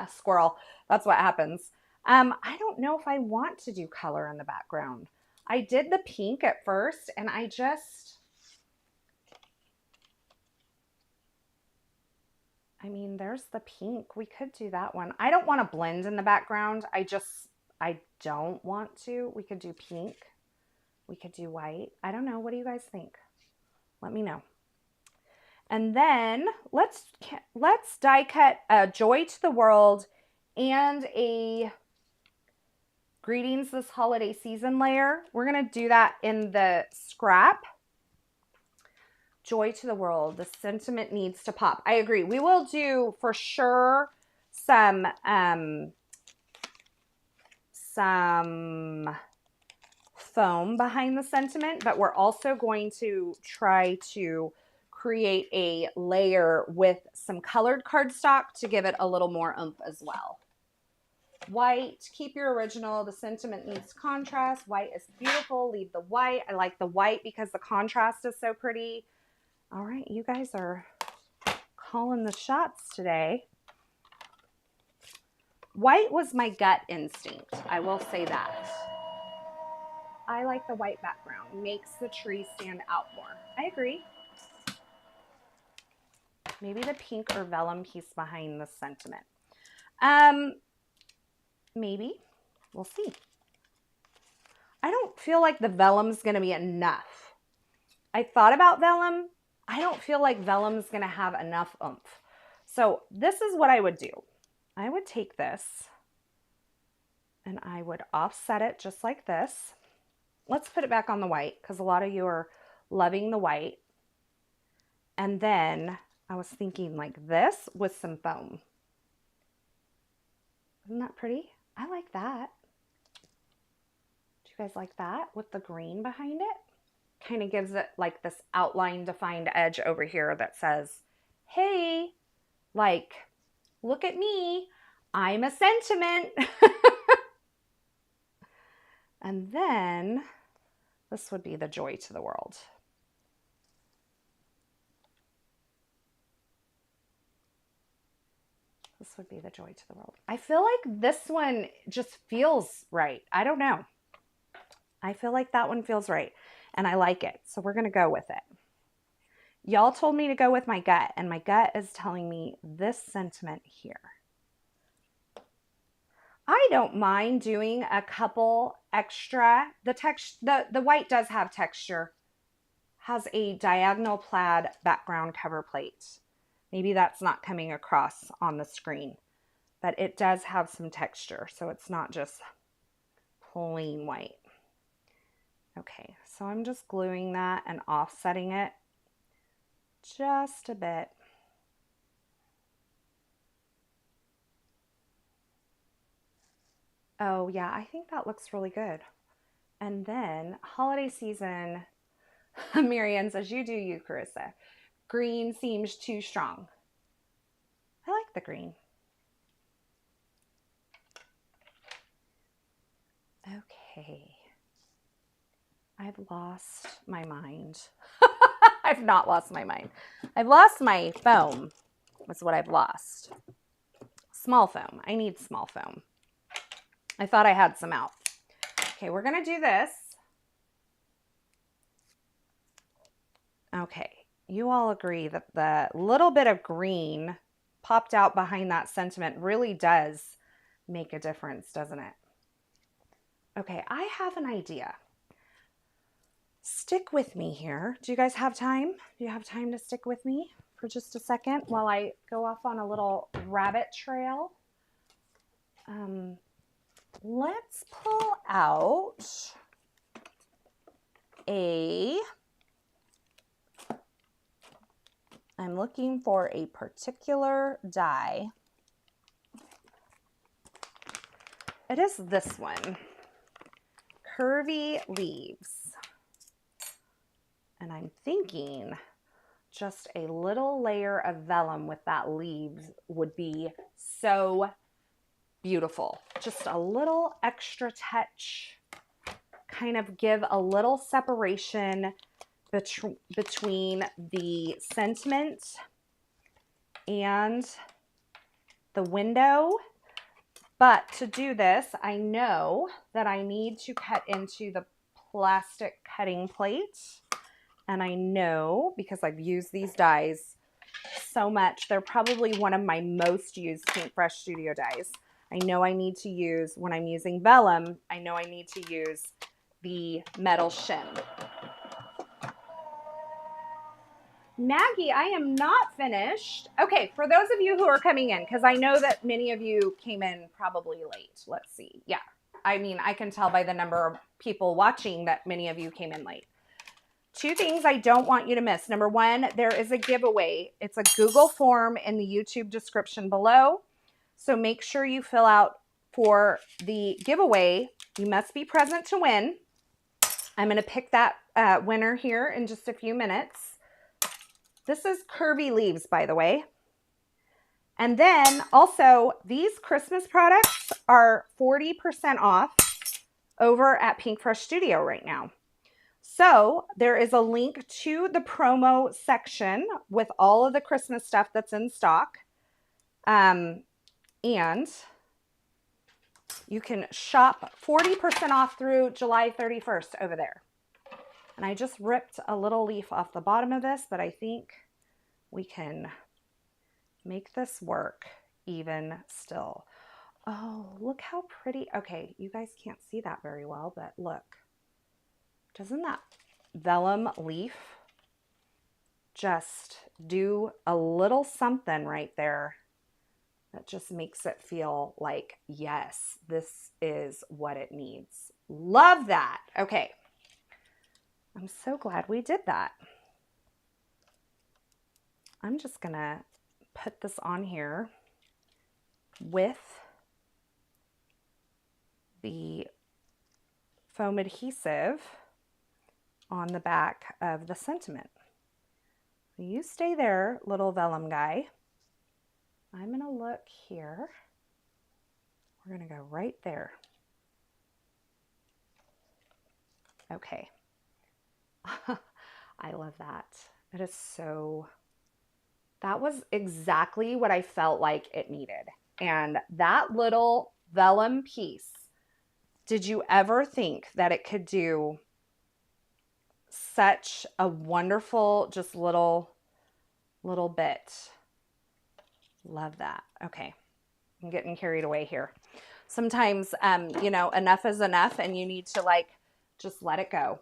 squirrel. That's what happens. I don't know if I want to do color in the background. I did the pink at first and I I mean, there's the pink. We could do that one. I don't want to blend in the background. I don't want to. We could do pink. We could do white. I don't know. What do you guys think? Let me know. And then let's die cut a Joy to the World and a Greetings This Holiday Season layer. We're going to do that in the scrap. Joy to the World. The sentiment needs to pop. I agree. We will do for sure some foam behind the sentiment, but we're also going to try to create a layer with some colored cardstock to give it a little more oomph as well. White, keep your original. The sentiment needs contrast. White is beautiful. Leave the white. I like the white because the contrast is so pretty. All right, you guys are calling the shots today. White was my gut instinct. I will say that. I like the white background. Makes the tree stand out more. I agree. Maybe the pink or vellum piece behind the sentiment. Maybe. We'll see. I don't feel like the vellum's going to be enough. I thought about vellum. I don't feel like vellum's going to have enough oomph. So this is what I would do. I would take this and I would offset it just like this. Let's put it back on the white because a lot of you are loving the white. And then I was thinking like this with some foam. Isn't that pretty? I like that. Do you guys like that with the green behind it? Kind of gives it like this outline defined edge over here that says, hey, like, look at me. I'm a sentiment. And then this would be the Joy to the World. This would be the Joy to the World. I feel like this one just feels right. I don't know. I feel like that one feels right. And I like it. So we're going to go with it. Y'all told me to go with my gut. And my gut is telling me this sentiment here. I don't mind doing a couple extra. The white does have texture. Has a diagonal plaid background cover plate. Maybe that's not coming across on the screen. But it does have some texture. So it's not just plain white. Okay, so I'm just gluing that and offsetting it just a bit. Oh yeah, I think that looks really good. And then holiday season, Marianne says, you do you, Carissa. Green seems too strong. I like the green. Okay. I've lost my mind. I've not lost my mind. I've lost my foam. That's what I've lost. Small foam. I need small foam. I thought I had some out. Okay, we're going to do this. Okay, you all agree that the little bit of green popped out behind that sentiment really does make a difference, doesn't it? Okay, I have an idea. Stick with me here. Do you guys have time? Do you have time to stick with me for just a second while I go off on a little rabbit trail? Let's pull out I'm looking for a particular die. It is this one, Curvy Leaves. And I'm thinking just a little layer of vellum with that leaves would be so beautiful. Just a little extra touch, kind of give a little separation between the sentiment and the window. But to do this, I know that I need to cut into the plastic cutting plate. And I know, because I've used these dies so much. They're probably one of my most used Pinkfresh Studio dyes. I know I need to use, when I'm using Vellum, I know I need to use the metal shim. Maggie, I am not finished. Okay, for those of you who are coming in, because I know that many of you came in probably late. Let's see. Yeah, I mean, I can tell by the number of people watching that many of you came in late. Two things I don't want you to miss. Number one, there is a giveaway. It's a Google form in the YouTube description below. So make sure you fill out for the giveaway. You must be present to win. I'm going to pick that winner here in just a few minutes. This is Curvy leaves, by the way. And then also, these Christmas products are 40% off over at Pinkfresh Studio right now. So there is a link to the promo section with all of the Christmas stuff that's in stock. And you can shop 40% off through July 31st over there. And I just ripped a little leaf off the bottom of this, but I think we can make this work even still. Oh, look how pretty. Okay, you guys can't see that very well, but look. Doesn't that vellum leaf just do a little something right there that just makes it feel like, yes, this is what it needs. Love that. Okay. I'm so glad we did that. I'm just going to put this on here with the foam adhesive on the back of the sentiment. You stay there, little vellum guy. I'm going to look here. We're going to go right there. Okay. I love that. It is so, that was exactly what I felt like it needed. And that little vellum piece, did you ever think that it could do such a wonderful, just little bit? Love that. Okay. I'm getting carried away here. Sometimes, you know, enough is enough and you need to like, just let it go.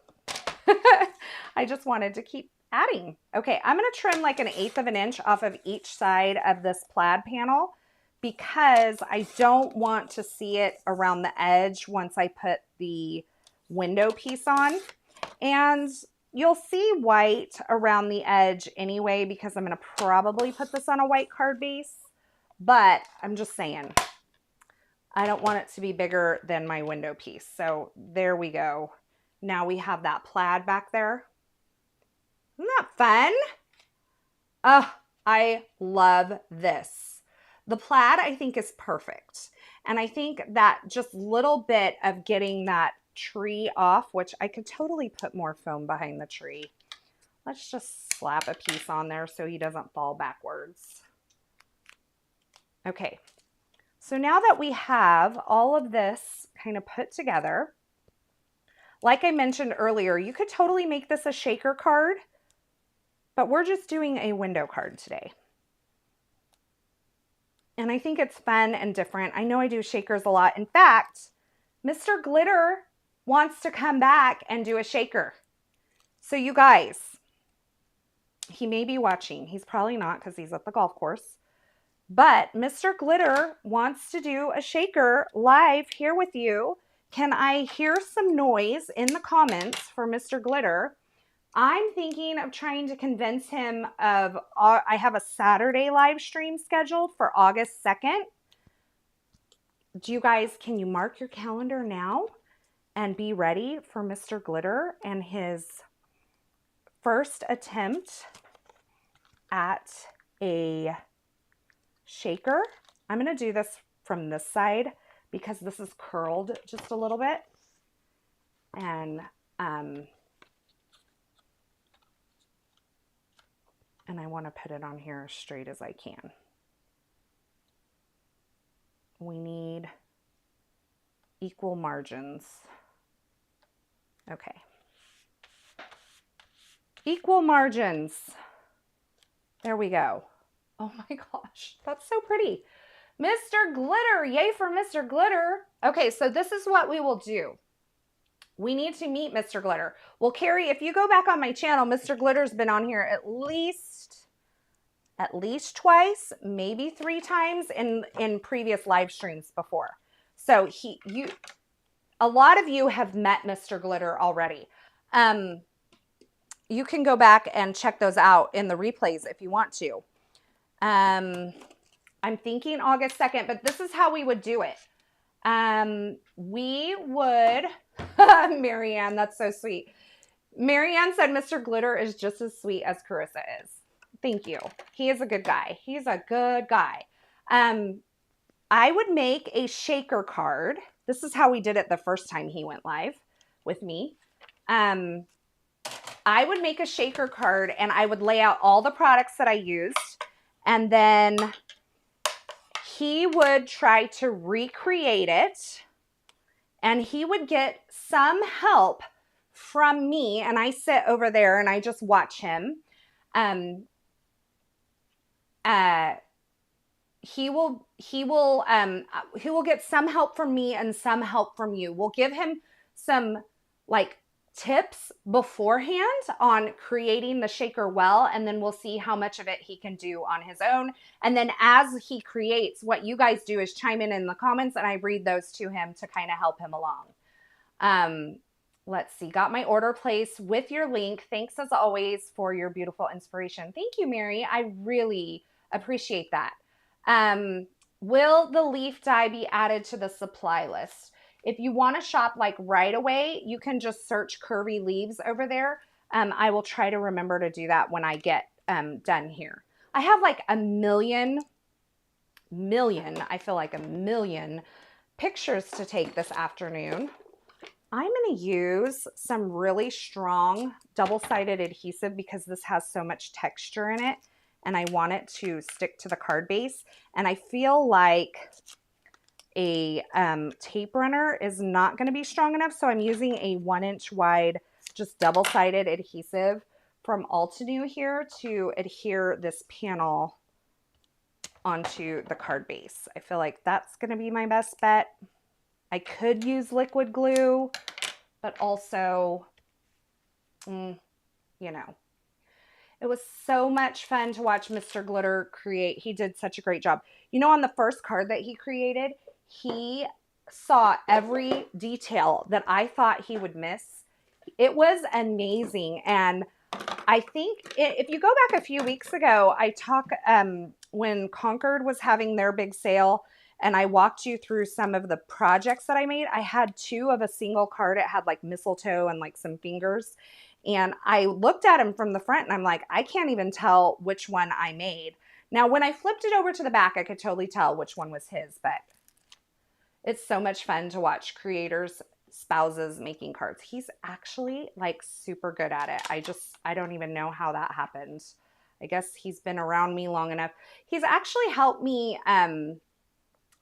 I just wanted to keep adding. Okay. I'm going to trim like 1/8 of an inch off of each side of this plaid panel because I don't want to see it around the edge once I put the window piece on. And you'll see white around the edge anyway, because I'm going to probably put this on a white card base, but I'm just saying, I don't want it to be bigger than my window piece. So there we go. Now we have that plaid back there. Isn't that fun? Oh, I love this. The plaid, I think, is perfect. And I think that just little bit of getting that tree off, which I could totally put more foam behind the tree. Let's just slap a piece on there so he doesn't fall backwards. Okay, so now that we have all of this kind of put together, like I mentioned earlier, you could totally make this a shaker card, but we're just doing a window card today. And I think it's fun and different. I know I do shakers a lot. In fact, Mr. Glitter wants to come back and do a shaker. So you guys, he may be watching. He's probably not because he's at the golf course. But Mr. Glitter wants to do a shaker live here with you. Can I hear some noise in the comments for Mr. Glitter? I'm thinking of trying to convince him of, I have a Saturday live stream scheduled for August 2nd. Do you guys, can you mark your calendar now and be ready for Mr. Glitter and his first attempt at a shaker? I'm going to do this from this side because this is curled just a little bit. And I want to put it on here as straight as I can. We need equal margins. Okay. Equal margins. There we go. Oh my gosh, that's so pretty. Mr. Glitter, yay for Mr. Glitter. Okay, so this is what we will do. We need to meet Mr. Glitter. Well, Carrie, if you go back on my channel, Mr. Glitter's been on here at least twice, maybe 3 times in previous live streams before. So a lot of you have met Mr. Glitter already. You can go back and check those out in the replays if you want to. I'm thinking August 2nd, but this is how we would do it. We would, Marianne, that's so sweet. Marianne said Mr. Glitter is just as sweet as Carissa is. Thank you. He is a good guy. He's a good guy. I would make a shaker card. This is how we did it the first time he went live with me. I would make a shaker card and I would lay out all the products that I used, and then he would try to recreate it, and he would get some help from me, and I sit over there and I just watch him. He will get some help from me and some help from you. We'll give him some like tips beforehand on creating the shaker well, and then we'll see how much of it he can do on his own. And then as he creates, what you guys do is chime in the comments, and I read those to him to kind of help him along. Let's see, got my order placed with your link. Thanks as always for your beautiful inspiration. Thank you, Mary. I really appreciate that. Will the leaf dye be added to the supply list? If you want to shop like right away, you can just search Curvy leaves over there. I will try to remember to do that when I get done here. I have like a million pictures to take this afternoon. I'm going to use some really strong double-sided adhesive because this has so much texture in it, and I want it to stick to the card base. And I feel like a tape runner is not going to be strong enough, so I'm using a 1-inch wide, just double-sided adhesive from Altenew here to adhere this panel onto the card base. I feel like that's going to be my best bet. I could use liquid glue, but also, you know, it was so much fun to watch Mr. Glitter create. He did such a great job. You know, on the first card that he created, he saw every detail that I thought he would miss. It was amazing. And I think if you go back a few weeks ago, I talked when Concord was having their big sale, and I walked you through some of the projects that I made. I had 2 of a single card. It had like mistletoe and like some fingers. And I looked at him from the front and I'm like, I can't even tell which one I made. Now, when I flipped it over to the back, I could totally tell which one was his, but it's so much fun to watch creators' spouses making cards. He's actually like super good at it. I don't even know how that happened. I guess he's been around me long enough. He's actually helped me.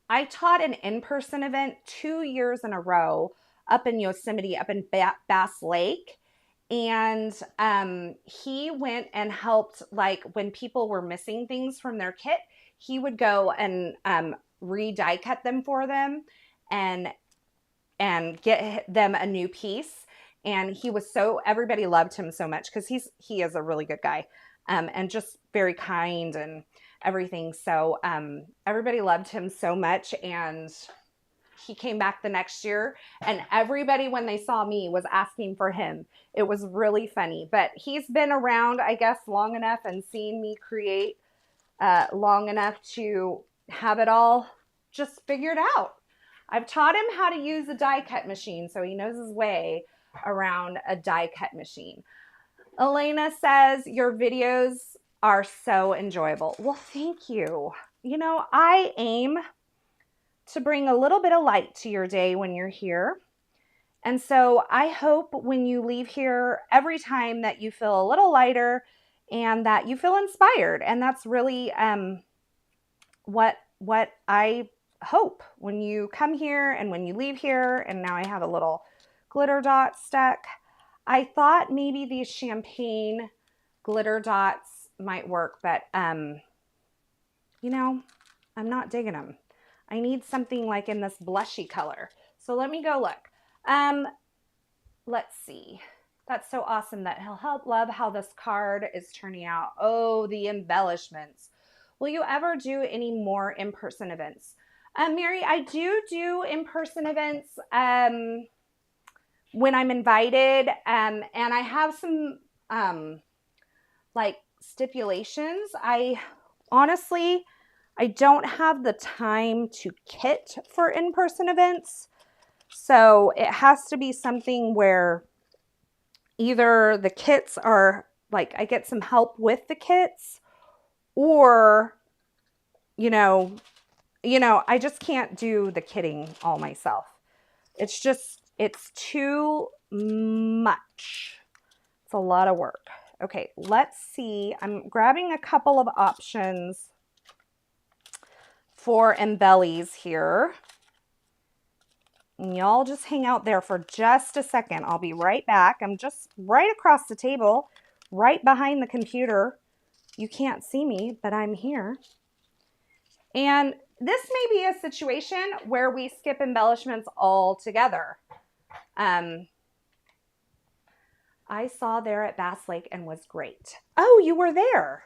I taught an in-person event 2 years in a row up in Yosemite, up in Bass Lake. And he went and helped, like when people were missing things from their kit, he would go and re-die cut them for them and get them a new piece. And he was everybody loved him so much because he is a really good guy and just very kind and everything. So everybody loved him so much, and he came back the next year, and everybody, when they saw me, was asking for him. It was really funny, but he's been around, I guess, long enough and seen me create long enough to have it all just figured out. I've taught him how to use a die cut machine, so he knows his way around a die cut machine. Elena says, your videos are so enjoyable. Well, thank you. You know, I aim to bring a little bit of light to your day when you're here. And so I hope when you leave here every time that you feel a little lighter and that you feel inspired. And that's really what I hope when you come here and when you leave here. And now I have a little glitter dot stuck. I thought maybe these champagne glitter dots might work, but you know, I'm not digging them. I need something like in this blushy color. So let me go look. Let's see. That's so awesome that he'll help. Love how this card is turning out. Oh, the embellishments. Will you ever do any more in-person events? Mary, I do in-person events when I'm invited, and I have some like stipulations. I honestly don't have the time to kit for in-person events. So it has to be something where either the kits are like I get some help with the kits, or I just can't do the kitting all myself. It's too much. It's a lot of work. Okay, let's see. I'm grabbing a couple of options for embellies here. And y'all just hang out there for just a second. I'll be right back. I'm just right across the table, right behind the computer. You can't see me, but I'm here. And this may be a situation where we skip embellishments altogether. I saw there at Bass Lake and was great. Oh, you were there,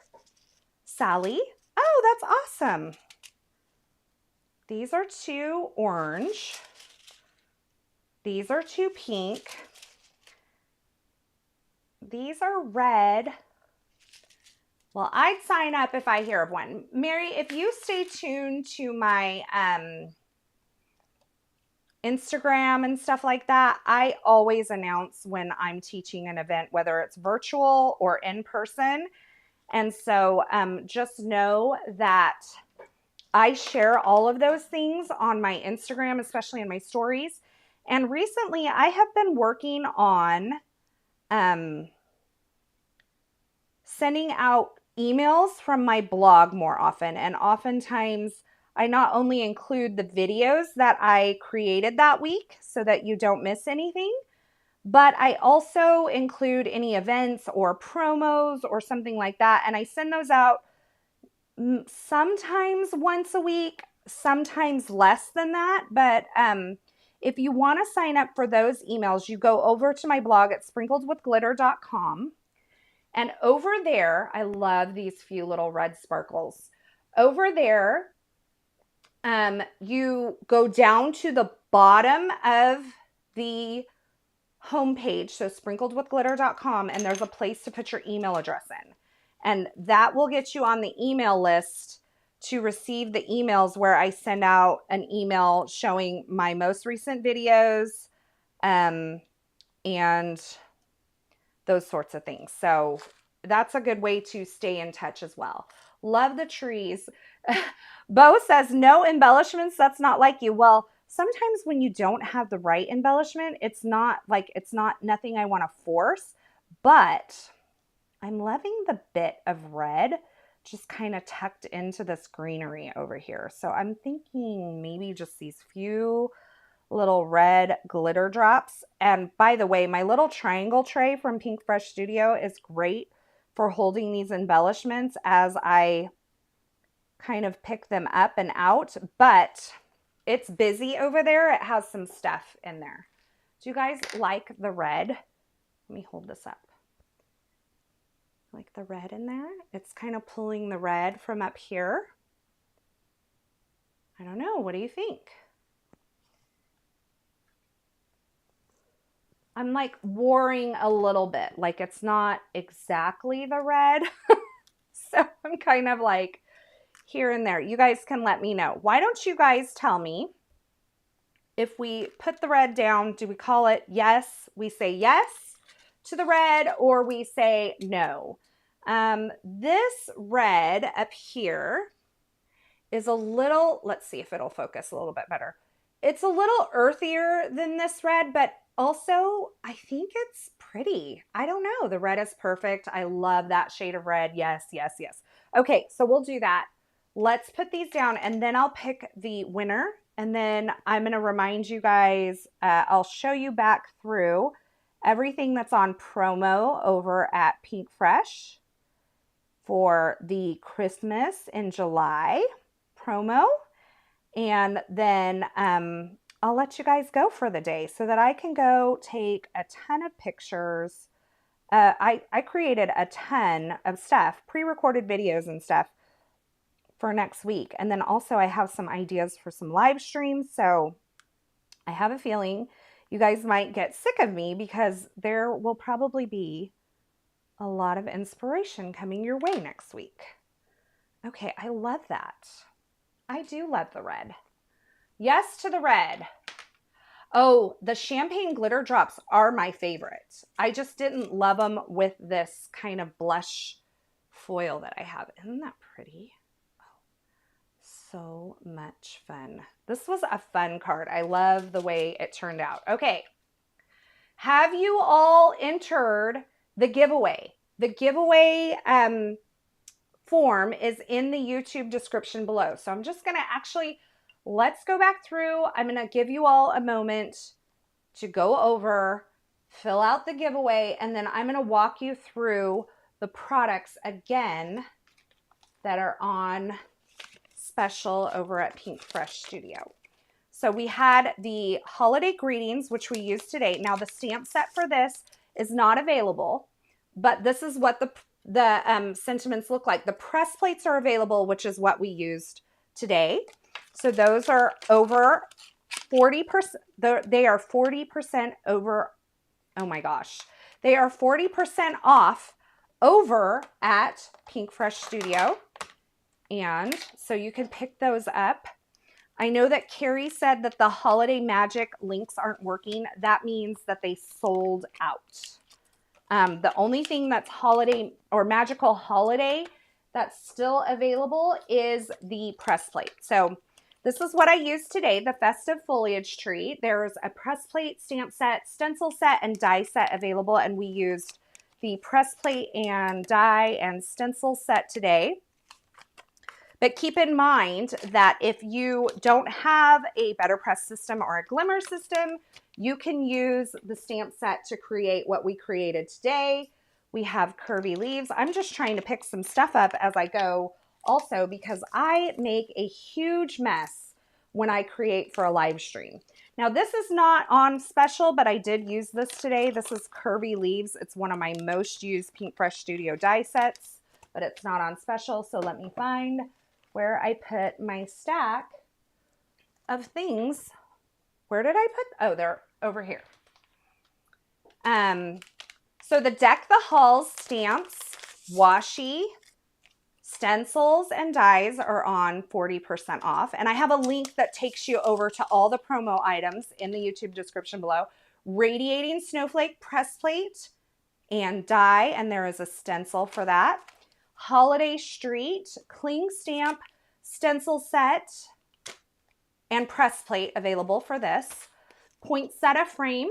Sally. Oh, that's awesome. These are 2 orange. These are 2 pink. These are red. Well, I'd sign up if I hear of one. Mary, if you stay tuned to my Instagram and stuff like that, I always announce when I'm teaching an event, whether it's virtual or in person. And so just know that I share all of those things on my Instagram, especially in my stories. And recently I have been working on sending out emails from my blog more often. And oftentimes I not only include the videos that I created that week so that you don't miss anything, but I also include any events or promos or something like that. And I send those out sometimes once a week, sometimes less than that. But if you want to sign up for those emails, you go over to my blog at sprinkledwithglitter.com. And over there, I love these few little red sparkles. Over there, you go down to the bottom of the homepage, so sprinkledwithglitter.com, and there's a place to put your email address in. And that will get you on the email list to receive the emails where I send out an email showing my most recent videos and those sorts of things. So that's a good way to stay in touch as well. Love the trees. Bo says, no embellishments. That's not like you. Well, sometimes when you don't have the right embellishment, it's not nothing I want to force, but I'm loving the bit of red just kind of tucked into this greenery over here. So I'm thinking maybe just these few little red glitter drops. And by the way, my little triangle tray from Pinkfresh Studio is great for holding these embellishments as I kind of pick them up and out, but it's busy over there. It has some stuff in there. Do you guys like the red? Let me hold this up. Like the red in there? It's kind of pulling the red from up here. I don't know. What do you think? I'm like warring a little bit. Like it's not exactly the red. So I'm kind of like here and there. You guys can let me know. Why don't you guys tell me if we put the red down, do we call it yes? We say yes to the red, or we say no. This red up here is a little, let's see if it'll focus a little bit better. It's a little earthier than this red, but also I think it's pretty. I don't know. The red is perfect. I love that shade of red. Yes, yes, yes. Okay, so we'll do that. Let's put these down and then I'll pick the winner. And then I'm going to remind you guys, I'll show you back through everything that's on promo over at Pinkfresh. for the Christmas in July promo. And then I'll let you guys go for the day so that I can go take a ton of pictures. I created a ton of stuff, pre-recorded videos and stuff for next week. And then also I have some ideas for some live streams. So I have a feeling you guys might get sick of me because there will probably be a lot of inspiration coming your way next week. Okay, I love that. I do love the red. Yes to the red. Oh, the champagne glitter drops are my favorite. I just didn't love them with this kind of blush foil that I have. Isn't that pretty? Oh, so much fun. This was a fun card. I love the way it turned out. Okay. Have you all entered the giveaway? The giveaway form is in the YouTube description below. So I'm just going to actually, let's go back through. I'm going to give you all a moment to go over, fill out the giveaway, and then I'm going to walk you through the products again that are on special over at Pinkfresh Studio. So we had the holiday greetings, which we used today. Now the stamp set for this is not available, but this is what the sentiments look like. The press plates are available, which is what we used today. So those are over 40%. They are 40% over. Oh my gosh. They are 40% off over at Pinkfresh Studio. And so you can pick those up. I know that Carrie said that the Holiday Magic links aren't working. That means that they sold out. The only thing that's holiday or magical holiday that's still available is the press plate. So this is what I used today, the Festive Foliage tree. There's a press plate, stamp set, stencil set, and die set available. And we used the press plate and die and stencil set today. But keep in mind that if you don't have a better press system or a glimmer system, you can use the stamp set to create what we created today. We have curvy leaves. I'm just trying to pick some stuff up as I go also because I make a huge mess when I create for a live stream. Now this is not on special, but I did use this today. This is Curvy Leaves. It's one of my most used Pinkfresh Studio die sets, but it's not on special. So let me find where I put my stack of things. Where did I put? Oh, they're over here. So the Deck the Halls stamps, washi, stencils, and dies are on 40% off. And I have a link that takes you over to all the promo items in the YouTube description below. Radiating Snowflake press plate and die, and there is a stencil for that. Holiday Street cling stamp stencil set and press plate available for this. Poinsettia frame,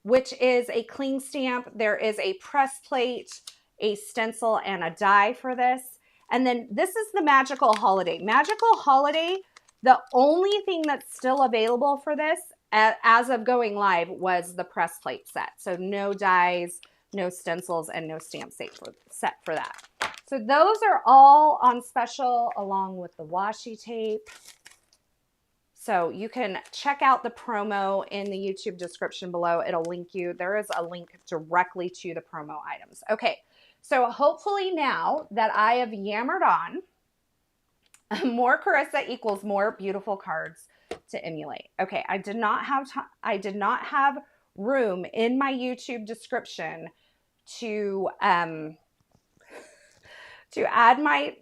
which is a cling stamp. There is a press plate, a stencil, and a die for this. And then this is the Magical Holiday. Magical Holiday, the only thing that's still available for this as of going live was the press plate set. So no dies, no stencils, and no stamp set for that. So those are all on special along with the washi tape. So you can check out the promo in the YouTube description below. It'll link you. There is a link directly to the promo items. Okay, so hopefully now that I have yammered on, more Carissa equals more beautiful cards to emulate. Okay, I did not have room in my YouTube description to add my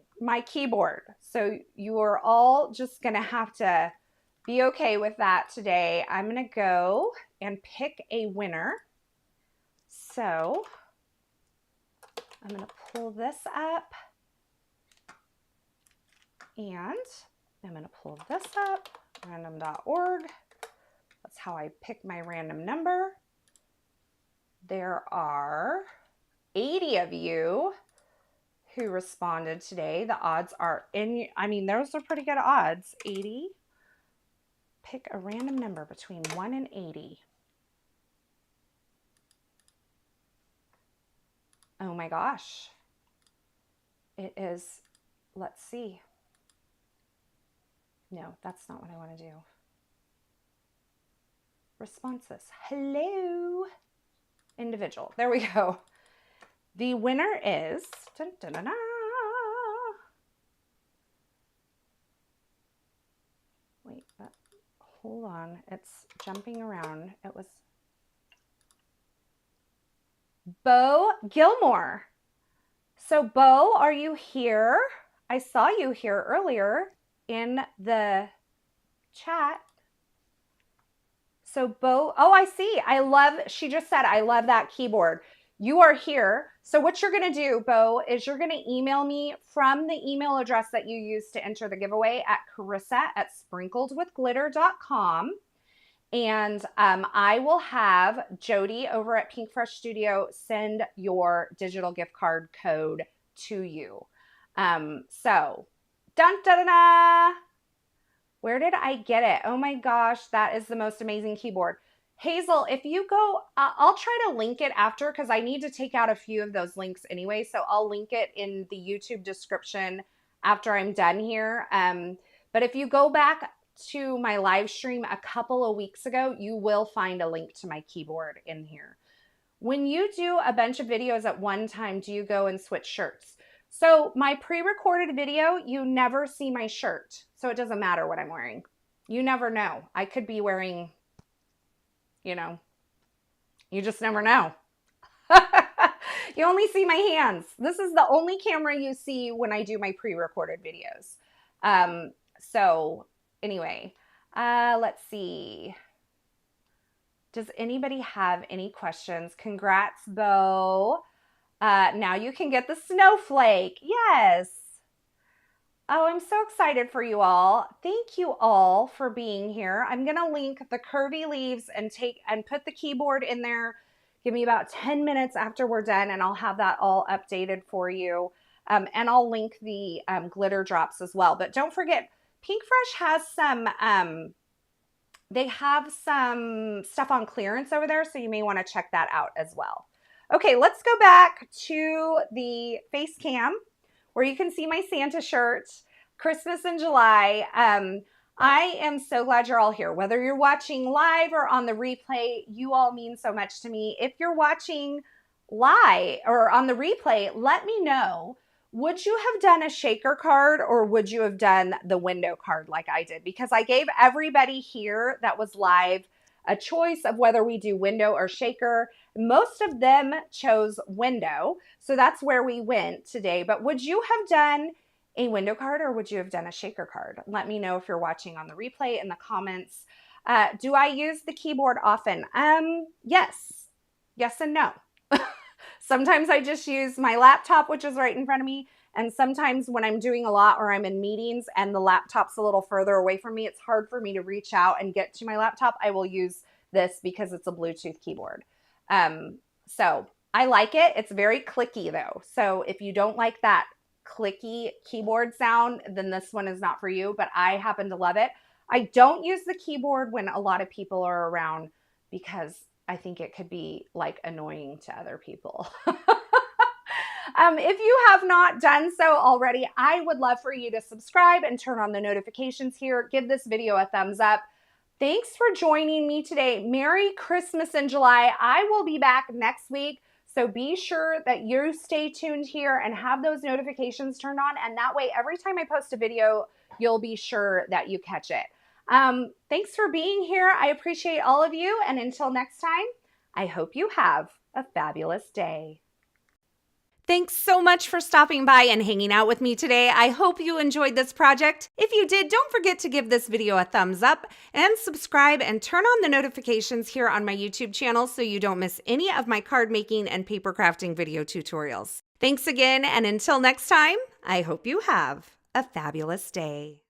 keyboard. So you are all just gonna have to be okay with that today. I'm gonna go and pick a winner. So I'm gonna pull this up and I'm gonna pull this up, random.org. That's how I pick my random number. There are 80 of you who responded today. The odds are those are pretty good odds. 80. Pick a random number between 1 and 80. Oh my gosh. it is, let's see. No, that's not what I want to do. Responses. Hello. Individual. There we go. The winner is, dun, dun, dun, dun. Wait, hold on. It's jumping around. It was Bo Gilmore. So Bo, are you here? I saw you here earlier in the chat. So Bo, oh, I see. She just said, I love that keyboard. You are here. So what you're going to do, Bo, is you're going to email me from the email address that you used to enter the giveaway at carissa@sprinkledwithglitter.com. And I will have Jody over at Pinkfresh Studio send your digital gift card code to you. So, dun, dun, dun, dun. Where did I get it? Oh my gosh, that is the most amazing keyboard. Hazel, if you go, I'll try to link it after because I need to take out a few of those links anyway. So I'll link it in the YouTube description after I'm done here. But if you go back to my live stream a couple of weeks ago, you will find a link to my keyboard in here. When you do a bunch of videos at one time, do you go and switch shirts? So my pre-recorded video, you never see my shirt. So it doesn't matter what I'm wearing. You never know. I could be wearing, you know, you just never know. You only see my hands. This is the only camera you see when I do my pre-recorded videos. So anyway, let's see. Does anybody have any questions? Congrats, Bo. Now you can get the snowflake. Yes. Oh, I'm so excited for you all. Thank you all for being here. I'm going to link the curvy leaves and put the keyboard in there. Give me about 10 minutes after we're done and I'll have that all updated for you. And I'll link the glitter drops as well. But don't forget, Pinkfresh has some, they have some stuff on clearance over there. So you may want to check that out as well. Okay, let's go back to the face cam where you can see my Santa shirt, Christmas in July. I am so glad you're all here. Whether you're watching live or on the replay, you all mean so much to me. If you're watching live or on the replay, let me know. Would you have done a shaker card or would you have done the window card like I did? Because I gave everybody here that was live a choice of whether we do window or shaker. Most of them chose window, so that's where we went today. But would you have done a window card or would you have done a shaker card? Let me know if you're watching on the replay in the comments. Do I use the keyboard often? Yes and no. Sometimes I just use my laptop, which is right in front of me. And sometimes when I'm doing a lot or I'm in meetings and the laptop's a little further away from me, it's hard for me to reach out and get to my laptop. I will use this because it's a Bluetooth keyboard. So I like it. It's very clicky though. So if you don't like that clicky keyboard sound, then this one is not for you, but I happen to love it. I don't use the keyboard when a lot of people are around because I think it could be like annoying to other people. If you have not done so already, I would love for you to subscribe and turn on the notifications here. Give this video a thumbs up. Thanks for joining me today. Merry Christmas in July. I will be back next week. So be sure that you stay tuned here and have those notifications turned on. And that way, every time I post a video, you'll be sure that you catch it. Thanks for being here. I appreciate all of you. And until next time, I hope you have a fabulous day. Thanks so much for stopping by and hanging out with me today. I hope you enjoyed this project. If you did, don't forget to give this video a thumbs up and subscribe and turn on the notifications here on my YouTube channel so you don't miss any of my card making and paper crafting video tutorials. Thanks again, and until next time, I hope you have a fabulous day.